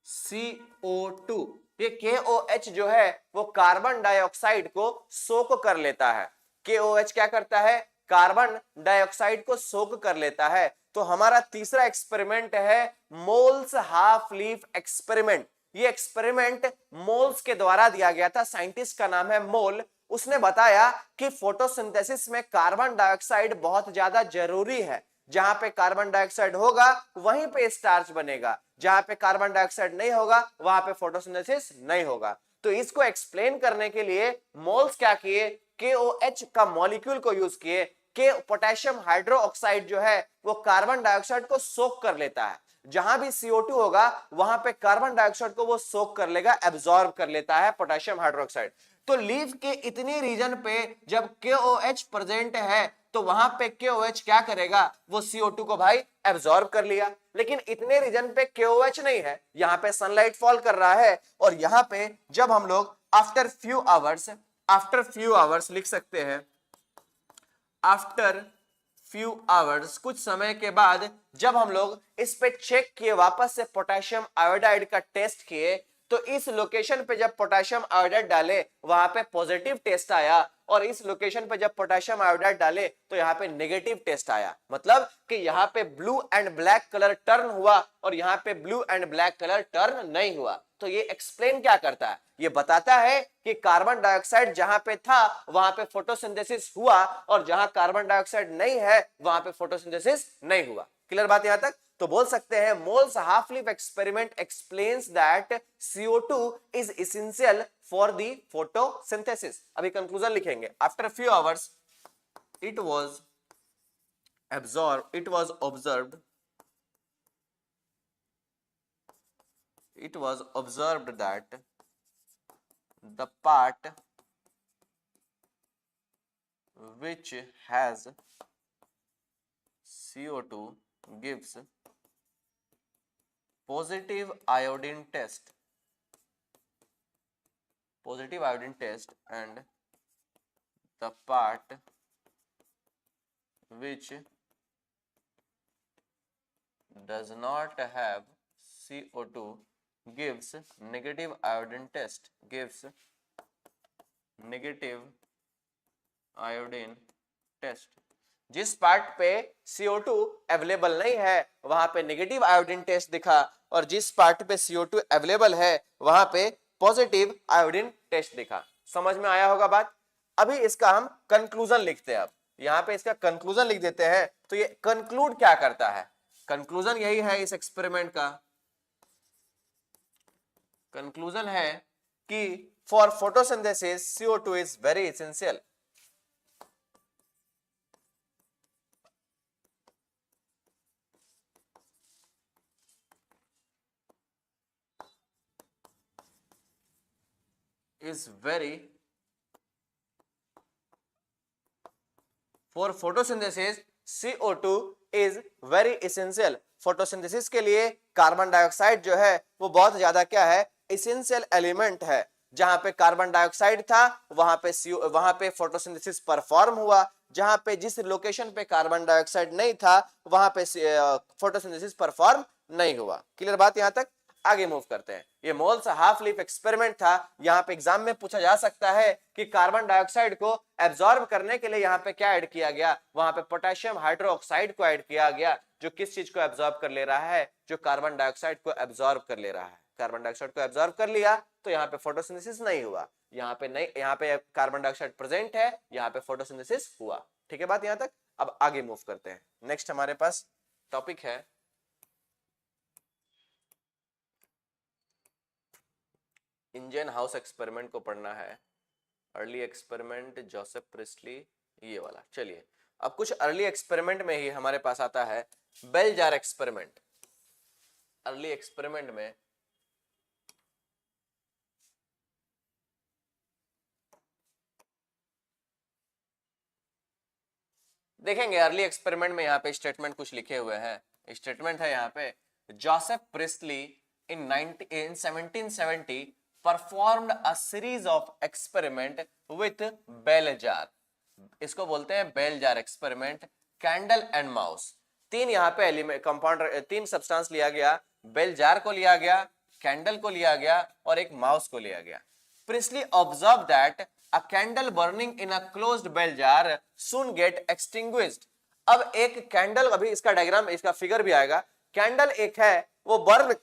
CO2। ये KOH जो है वो कार्बन डाइऑक्साइड को सोक कर लेता है। KOH क्या करता है, कार्बन डाइऑक्साइड को सोक कर लेता है। तो हमारा तीसरा एक्सपेरिमेंट है मोल्स हाफ लीफ एक्सपेरिमेंट। ये एक्सपेरिमेंट मोल्स के द्वारा दिया गया था, साइंटिस्ट का नाम है मोल। उसने बताया कि फोटोसिंथेसिस में कार्बन डाइऑक्साइड बहुत ज्यादा जरूरी है। जहां पे कार्बन डाइऑक्साइड होगा वहीं पे स्टार्च बनेगा, जहां पे कार्बन डाइऑक्साइड नहीं होगा वहां पे फोटोसिंथेसिस नहीं होगा। तो इसको एक्सप्लेन करने के लिए मोल्स क्या किए, KOH का मॉलिक्यूल को यूज किए। के पोटेशियम हाइड्रोक्साइड जो है वो कार्बन डाइऑक्साइड को सोक कर लेता है। जहां भी CO2 होगा वहां पे कार्बन डाइऑक्साइड को वो सोक कर लेगा, एब्जॉर्ब कर लेता है पोटेशियम हाइड्रोक्साइड। तो लीफ के इतनी रीजन पे जब KOH प्रेजेंट है तो वहां पे KOH क्या करेगा, वो CO2 को भाई एब्जॉर्ब कर लिया। लेकिन इतने रीजन पे KOH नहीं है, यहां पे सनलाइट फॉल कर रहा है और यहां पे जब हम लोग आफ्टर फ्यू आवर्स लिख सकते हैं, आफ्टर फ्यू आवर्स, कुछ समय के बाद जब हम लोग इस पे चेक किए, वापस से पोटेशियम आयोडाइड का टेस्ट किए, तो इस लोकेशन पे जब पोटेशियम आयोडाइड डाले वहां पे पॉजिटिव टेस्ट आया और इस लोकेशन पे जब पोटेशियम आयोडाइड डाले तो यहाँ पे नेगेटिव टेस्ट आया। मतलब कि यहाँ पे blue and black colour turn हुआ और यहाँ पे blue and black colour turn नहीं हुआ। तो ये एक्सप्लेन क्या करता है, ये बताता है कि कार्बन डाइऑक्साइड जहां पे था वहां पे फोटोसिंथेसिस हुआ और जहां कार्बन डाइऑक्साइड नहीं है वहां पे फोटोसिंथेसिस नहीं हुआ। क्लियर बात यहां तक? तो बोल सकते हैं moles half leaf experiment explains that CO2 is essential for the photosynthesis. अभी कंक्लूजन लिखेंगे, after few hours it was observed that the part which has CO2 gives positive iodine test and the part which does not have CO2 gives negative iodine test, जिस part पे CO2 available नहीं है वहां पे negative iodine test दिखा और जिस part पे CO2 अवेलेबल है वहां पे पॉजिटिव आयोडीन टेस्ट दिखा। समझ में आया होगा बात? अभी इसका हम कंक्लूजन लिखते हैं। अब यहाँ पे इसका कंक्लूजन लिख देते हैं। तो ये कंक्लूड क्या करता है, कंक्लूजन यही है इस एक्सपेरिमेंट का। कंक्लूजन है कि for photosynthesis CO2 is very essential. For photosynthesis CO2 is very essential। Photosynthesis के लिए कार्बन डाइऑक्साइड जो है वो बहुत ज्यादा क्या है, एसेंशियल एलिमेंट है। जहां पे कार्बन डाइऑक्साइड था वहां पे फोटोसिंथेसिस परफॉर्म हुआ, जहां पे जिस लोकेशन पे कार्बन डाइऑक्साइड नहीं था वहां पे फोटोसिंथेसिस परफॉर्म नहीं हुआ। क्लियर बात यहां तक? आगे मूव करते हैं। ये मोल्स हाफ लीफ एक्सपेरिमेंट था। यहाँ पे एग्जाम में पूछा जा सकता है कि कार्बन डाइऑक्साइड को एब्जॉर्ब करने के लिए यहाँ पे क्या ऐड किया गया, वहां पे पोटेशियम हाइड्रोक्साइड को ऐड किया गया, जो किस चीज को एब्जॉर्ब कर ले रहा है, जो कार्बन डाइऑक्साइड को एब्जॉर्ब कर ले रहा है। कार्बन डाइऑक्साइड को एब्जॉर्ब कर लिया तो यहाँ पे फोटोसिंथेसिस नहीं हुआ, यहाँ पे नहीं, यहाँ पे कार्बन डाइऑक्साइड प्रेजेंट है, यहाँ पे फोटोसिंथेसिस हुआ। ठीक है बात यहाँ तक? अब आगे मूव करते हैं। नेक्स्ट हमारे पास टॉपिक है इंजन हाउस एक्सपेरिमेंट को पढ़ना है। अर्ली एक्सपेरिमेंट जोसेफ प्रिस्टली, ये वाला। चलिए अब कुछ अर्ली एक्सपेरिमेंट में ही हमारे पास आता है bell jar experiment. Early experiment में देखेंगे, अर्ली एक्सपेरिमेंट में यहाँ पे स्टेटमेंट कुछ लिखे हुए हैं। स्टेटमेंट है यहाँ पे, Joseph priestly in 1770 performed a series of experiment with bell jar। इसको बोलते हैं bell jar experiment, candle and mouse. तीन यहाँ पे एलिमेंट कंपाउंड, तीन सब्सटेंस लिया गया, बेल जार को लिया गया, कैंडल को लिया गया और एक माउस को लिया गया। Priestley observe that a candle burning in a closed bell jar soon get extinguished. अब एक कैंडल, अभी इसका डायग्राम, इसका फिगर भी आएगा, कैंडल एक है वो बर्न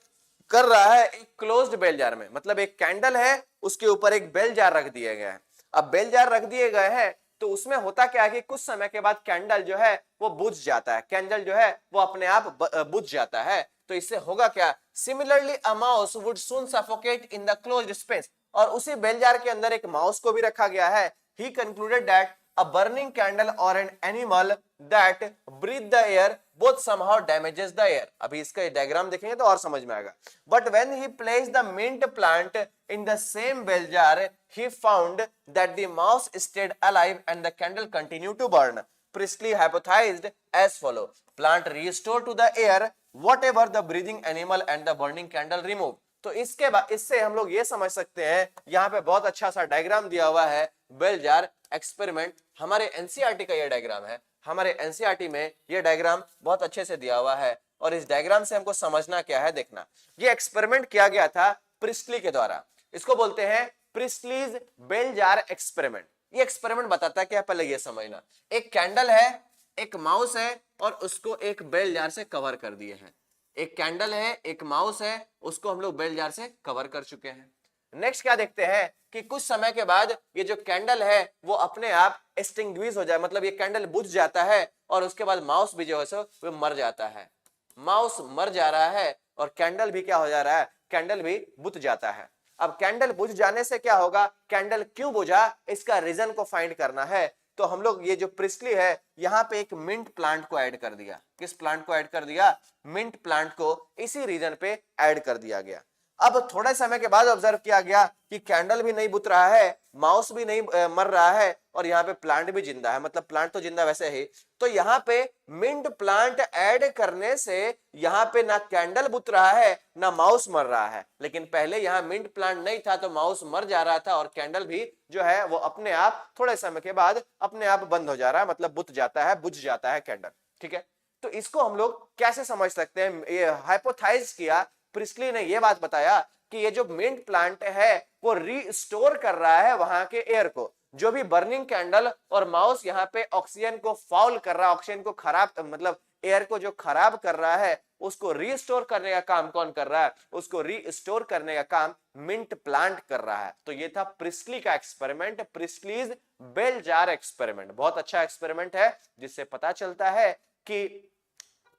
कर रहा है एक क्लोज्ड बेल जार में, मतलब एक कैंडल है उसके ऊपर एक बेल जार रख दिए गए हैं। अब बेल जार रख दिए गए हैं तो उसमें होता क्या है कि कुछ समय के बाद कैंडल जो है वो बुझ जाता है, कैंडल जो है वो अपने आप बुझ जाता है। तो इससे होगा क्या, similarly a mouse would soon suffocate in the closed space. और उसी बेल जार के अंदर एक माउस को भी रखा गया है। He concluded that a burning candle or an animal that breathe the air both somehow damages the air। अभी इसका डायग्राम देखेंगे तो और समझ में आएगा। But when he placed the mint plant in the same bell jar, he found that the mouse stayed alive and the candle continued to burn। Priestley hypothesized as follow: plant restored to the air whatever the breathing animal and the burning candle removed। तो इसके बाद इससे हम लोग ये समझ सकते हैं, यहाँ पे बहुत अच्छा सा डायग्राम दिया हुआ है बेल जार एक्सपेरिमेंट। हमारे एनसीईआरटी का ये डायग्राम है, हमारे एनसीईआरटी में ये डायग्राम बहुत अच्छे से दिया हुआ है। और इस डायग्राम से हमको समझना क्या है, देखना। ये एक्सपेरिमेंट किया गया था प्रिस्टली के द्वारा, इसको बोलते हैं प्रिस्टलीज बेल जार एक्सपेरिमेंट। ये एक्सपेरिमेंट बताता है क्या, पहले ये समझना। एक कैंडल है, एक माउस है और उसको एक बेल जार से कवर कर दिए हैं। एक कैंडल है, एक माउस है, उसको हम लोग बेल जार से कवर कर चुके हैं। नेक्स्ट क्या देखते हैं कि कुछ समय के बाद ये जो कैंडल है वो अपने आप एक्सटिंग्विश हो जाए, मतलब ये कैंडल बुझ जाता है और उसके बाद माउस भी जो है सो वो मर जाता है। माउस मर जा रहा है और कैंडल भी क्या हो जा रहा है, कैंडल भी बुझ जाता है। अब कैंडल बुझ जाने से क्या होगा, कैंडल क्यों बुझा, इसका रीजन को फाइंड करना है। तो हम लोग ये जो प्रिस्टली है यहाँ पे एक मिंट प्लांट को ऐड कर दिया। किस प्लांट को ऐड कर दिया, मिंट प्लांट को इसी रीजन पे ऐड कर दिया गया। अब थोड़े समय के बाद ऑब्जर्व किया गया कि कैंडल भी नहीं बुझ रहा है, माउस भी नहीं मर रहा है और यहाँ पे प्लांट भी जिंदा है, मतलब प्लांट तो जिंदा वैसे ही। तो यहाँ पे मिंट प्लांट ऐड करने से यहाँ पे ना कैंडल बुझ रहा है ना माउस मर रहा है। लेकिन पहले यहाँ मिंट प्लांट नहीं था तो माउस मर जा रहा था और कैंडल भी जो है वो अपने आप थोड़े समय के बाद अपने आप बंद हो जा रहा है, मतलब बुझ जाता है कैंडल। ठीक है, तो इसको हम लोग कैसे समझ सकते हैं, ये हाइपोथेसाइज किया। प्रिस्टली ने ये बात बताया कि ये जो मिंट प्लांट है वो रीस्टोर कर रहा है वहां के एयर को। जो भी बर्निंग कैंडल और माउस यहाँ पे ऑक्सीजन को फाउल कर रहा है, ऑक्सीजन को खराब, मतलब एयर को जो खराब कर रहा है, उसको रीस्टोर करने का काम कौन कर रहा है, उसको रीस्टोर करने का काम मिंट प्लांट कर रहा है। तो ये था प्रिस्टली का एक्सपेरिमेंट, प्रिस्टलीज बेल जार एक्सपेरिमेंट। बहुत अच्छा एक्सपेरिमेंट है जिससे पता चलता है कि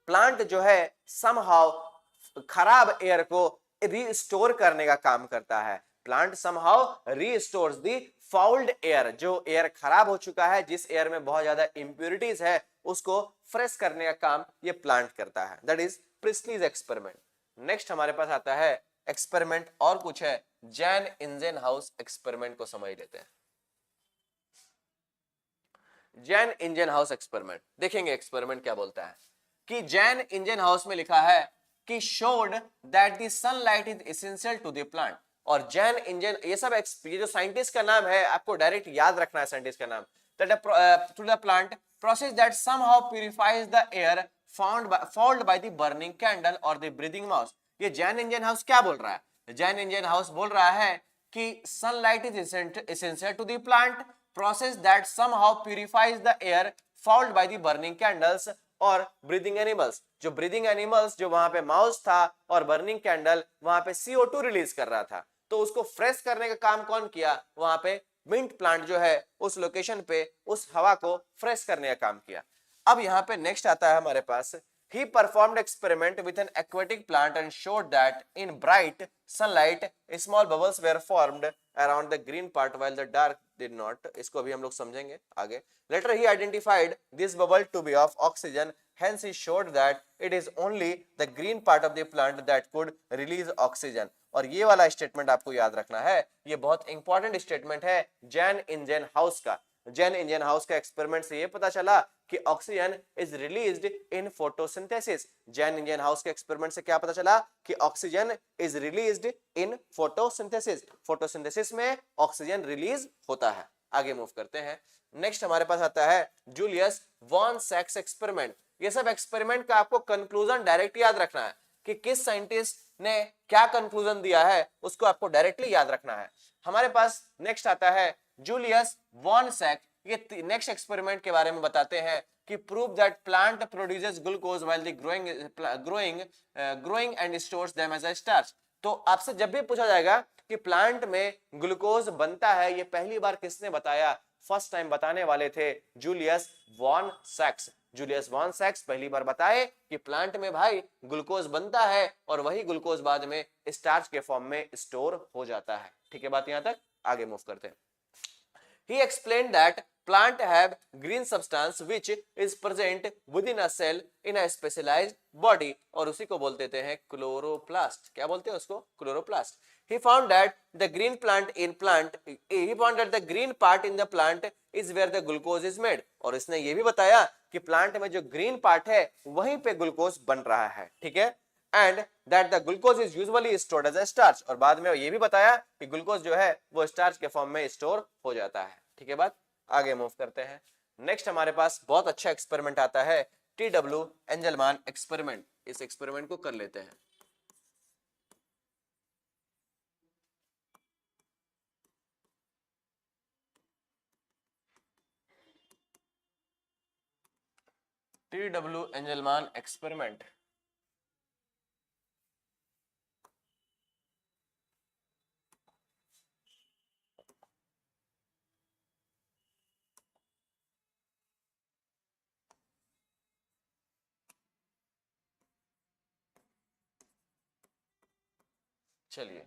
प्लांट जो है समहाउ खराब एयर को रीस्टोर करने का काम करता है। प्लांट समहाउ रीस्टोर्स दी फाउल्ड एयर, जो एयर खराब हो चुका है, जिस एयर में बहुत ज्यादा इंप्योरिटीज है, उसको फ्रेश करने का काम ये प्लांट करता है। That is Priestley's experiment. Next हमारे पास आता है एक्सपेरिमेंट, और कुछ है, जैन इंजनहाउस एक्सपेरिमेंट को समझ लेते हैं। जैन इंजनहाउस एक्सपेरिमेंट देखेंगे, एक्सपेरिमेंट क्या बोलता है कि जैन इंजनहाउस में लिखा है कि showed that the sunlight is essential to the plant। और जैन इंजन, ये सब ये जो साइंटिस्ट का नाम है आपको डायरेक्ट याद रखना है साइंटिस्ट का नाम। to the plant process that somehow purifies the air fouled by the burning candle or the breathing mouse। ये जैन इंजन हाउस क्या बोल रहा है, जैन इंजन हाउस बोल रहा है कि sunlight is essential to the plant process that somehow purifies the air fouled by the burning candles और ब्रीदिंग एनिमल्स। जो ब्रीदिंग एनिमल्स, जो वहां पे माउस था और बर्निंग कैंडल वहां पे CO2 रिलीज कर रहा था, तो उसको फ्रेश करने का काम कौन किया, वहां पे मिंट प्लांट जो है उस लोकेशन पे उस हवा को फ्रेश करने का काम किया। अब यहाँ पे नेक्स्ट आता है हमारे पास He performed experiment with an aquatic plant and showed that in bright sunlight small bubbles were formed around the green part while the dark did not. इसको अभी हम लोग समझेंगे आगे. Later he identified this bubble to be of oxygen. Hence he showed that it is only the green part of the plant that could release oxygen. और ये वाला statement आपको याद रखना है, ये बहुत इंपॉर्टेंट स्टेटमेंट है जैन इंजन हाउस का. जैन इंजन हाउस का एक्सपेरिमेंट से ये पता चला कि oxygen is released in photosynthesis. Jain engine house के एक्सपेरिमेंट से क्या पता चला कि oxygen is released in photosynthesis. Photosynthesis में ऑक्सीजन रिलीज होता है. आगे मूव करते हैं. नेक्स्ट हमारे पास आता है जूलियस वॉन सैक्स एक्सपेरिमेंट. ये सब एक्सपेरिमेंट का आपको कंक्लूजन डायरेक्ट याद रखना है कि किस साइंटिस्ट ने क्या कंक्लूजन दिया है, उसको आपको डायरेक्टली याद रखना है. हमारे पास नेक्स्ट आता है जूलियस वॉन सैक. ये नेक्स्ट एक्सपेरिमेंट के बारे में बताते हैं कि prove that plant produces glucose while the growing and stores them as a starch. तो आपसे जब भी पूछा जाएगा कि प्लांट में ग्लूकोज बनता है, ये पहली बार किसने बताया, फर्स्ट टाइम बताने वाले थे जूलियस वॉन सैक्स. जूलियस वॉन सैक्स पहली बार बताए कि प्लांट में भाई ग्लूकोज बनता है और वही ग्लूकोज बाद में स्टार्च के फॉर्म में स्टोर हो जाता है. ठीक है बात यहां तक. आगे मूव करते हैं. He explained that plant have green substance which is present within a cell in a specialized body और उसी को बोल देते हैं क्लोरोप्लास्ट. क्या बोलते हैं उसको? Chloroplast. He found that the green part in the plant is where the glucose is made. और इसने ये भी बताया कि प्लांट में जो ग्रीन पार्ट है वहीं पे ग्लूकोज बन रहा है. ठीक है. And that the glucose is usually stored as a starch. और बाद में ये भी बताया कि ग्लूकोज जो है वो स्टार्च के फॉर्म में स्टोर हो जाता है. ठीक है बात. आगे मूव करते हैं. नेक्स्ट हमारे पास बहुत अच्छा एक्सपेरिमेंट आता है टी.डब्ल्यू. एंजलमान एक्सपेरिमेंट. इस एक्सपेरिमेंट को कर लेते हैं. टी.डब्ल्यू. एंजलमान एक्सपेरिमेंट. चलिए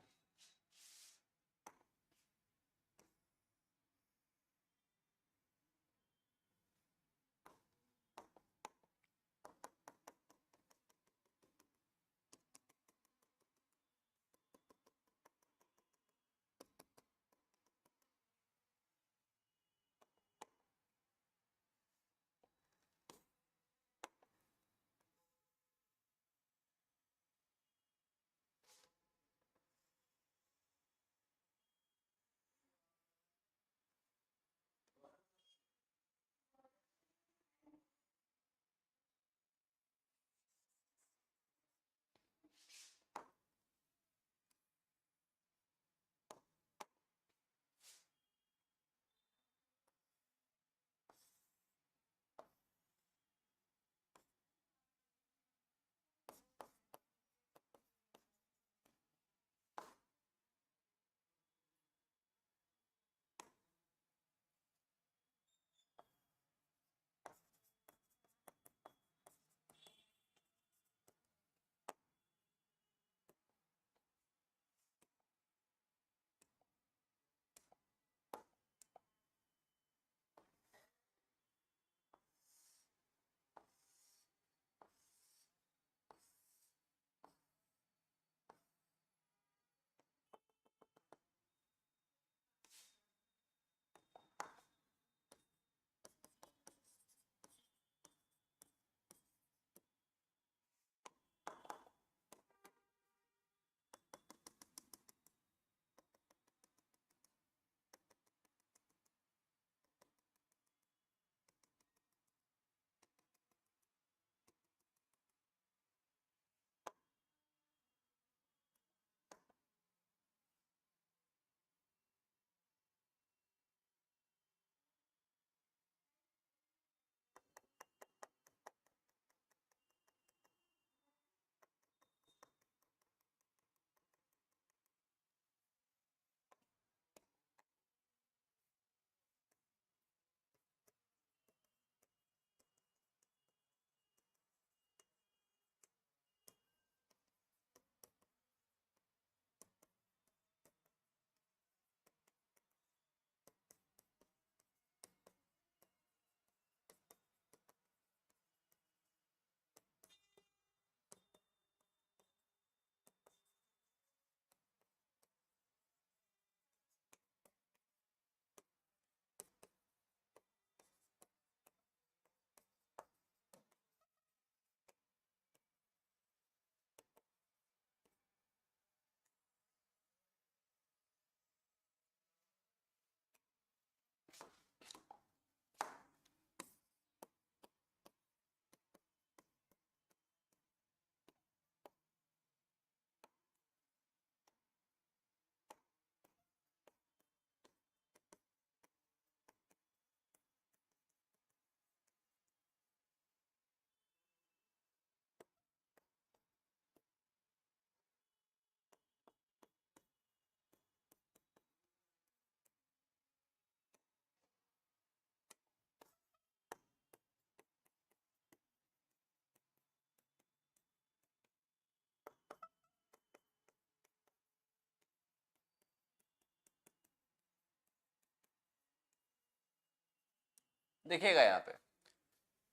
देखिएगा यहाँ पे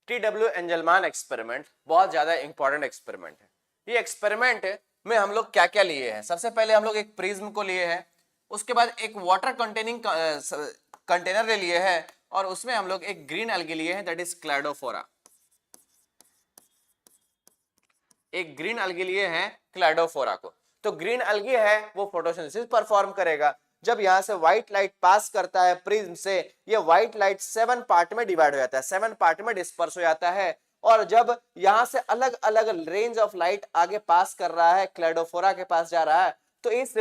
टी डब्ल्यू एंजलमान एक्सपेरिमेंट बहुत ज्यादा इंपॉर्टेंट एक्सपेरिमेंट है। ये एक्सपेरिमेंट में हम लोग क्या क्या लिए हैं, सबसे पहले हम लोग एक प्रिज्म को लिए हैं, उसके बाद एक वाटर कंटेनिंग कंटेनर ले लिए हैं और उसमें हम लोग एक ग्रीन एल्गी लिए हैं दैट इज क्लैडोफोरा। एक ग्रीन एल्गी लिए हैं क्लैडोफोरा को। तो ग्रीन एल्गी है वो फोटोसिंथेसिस परफॉर्म करेगा। जब यहां से व्हाइट लाइट पास करता है प्रिज्म से, ये व्हाइट लाइट 7 पार्ट में डिवाइड हो जाता है, 7 पार्ट में डिस्पर्स हो जाता है। और जब यहां से अलग अलग रेंज ऑफ लाइट आगे पास कर रहा है, क्लैडोफोरा के पास जा रहा है, तो इस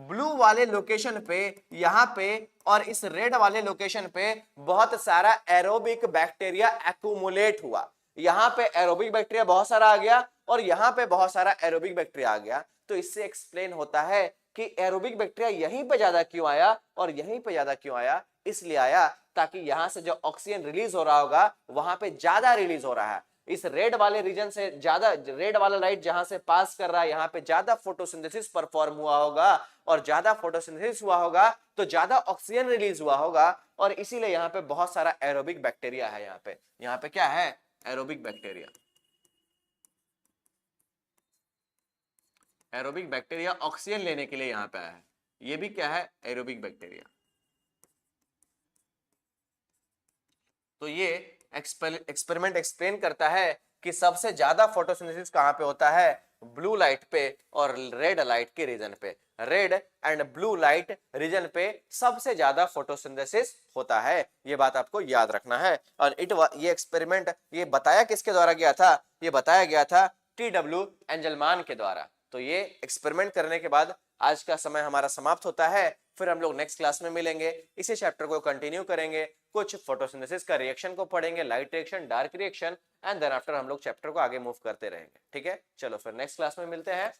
ब्लू वाले लोकेशन पे यहां पे और इस रेड वाले लोकेशन पे बहुत सारा एरोबिक बैक्टीरिया एक्यूमुलेट हुआ। यहां पे एरोबिक बैक्टीरिया बहुत सारा आ गया और यहां पे बहुत सारा एरोबिक बैक्टीरिया आ गया। तो इससे एक्सप्लेन होता है कि एरोबिक बैक्टीरिया यहीं पे ज्यादा क्यों आया और यहीं पे ज्यादा क्यों आया। इसलिए आया ताकि यहां से जो ऑक्सीजन रिलीज हो रहा होगा वहां पे ज्यादा रिलीज हो रहा है। इस रेड वाले रीजन से ज्यादा, रेड वाला लाइट जहां से पास कर रहा है यहां पे ज्यादा फोटोसिंथेसिस परफॉर्म हुआ होगा और ज्यादा फोटोसिंथेसिस हुआ होगा तो ज्यादा ऑक्सीजन रिलीज हुआ होगा और इसीलिए यहां पे बहुत सारा एरोबिक बैक्टीरिया है। यहाँ पे क्या है, aerobic bacteria. Aerobic bacteria oxygen लेने के लिए यहां पे आया है। ये भी क्या है, एरोबिक बैक्टीरिया। तो ये एक्सपेरिमेंट एक्सप्लेन करता है कि सबसे ज्यादा फोटोसिंथेसिस कहां पे होता है, ब्लू लाइट पे और रेड लाइट के रीजन पे। Red and blue light region पे सबसे ज्यादा फोटोसिंथेसिस होता है, ये बात आपको याद रखना है। और ये एक्सपेरिमेंट ये बताया किसके द्वारा गया था, ये बताया गया था टी डब्ल्यू एंजलमान के द्वारा। तो ये एक्सपेरिमेंट करने के बाद आज का समय हमारा समाप्त होता है। फिर हम लोग नेक्स्ट क्लास में मिलेंगे, इसी चैप्टर को कंटिन्यू करेंगे, कुछ फोटोसिंथेसिस का रिएक्शन को पढ़ेंगे, light reaction, dark reaction, and then after हम लोग चैप्टर को आगे मूव करते रहेंगे। ठीक है, चलो फिर नेक्स्ट क्लास में मिलते हैं।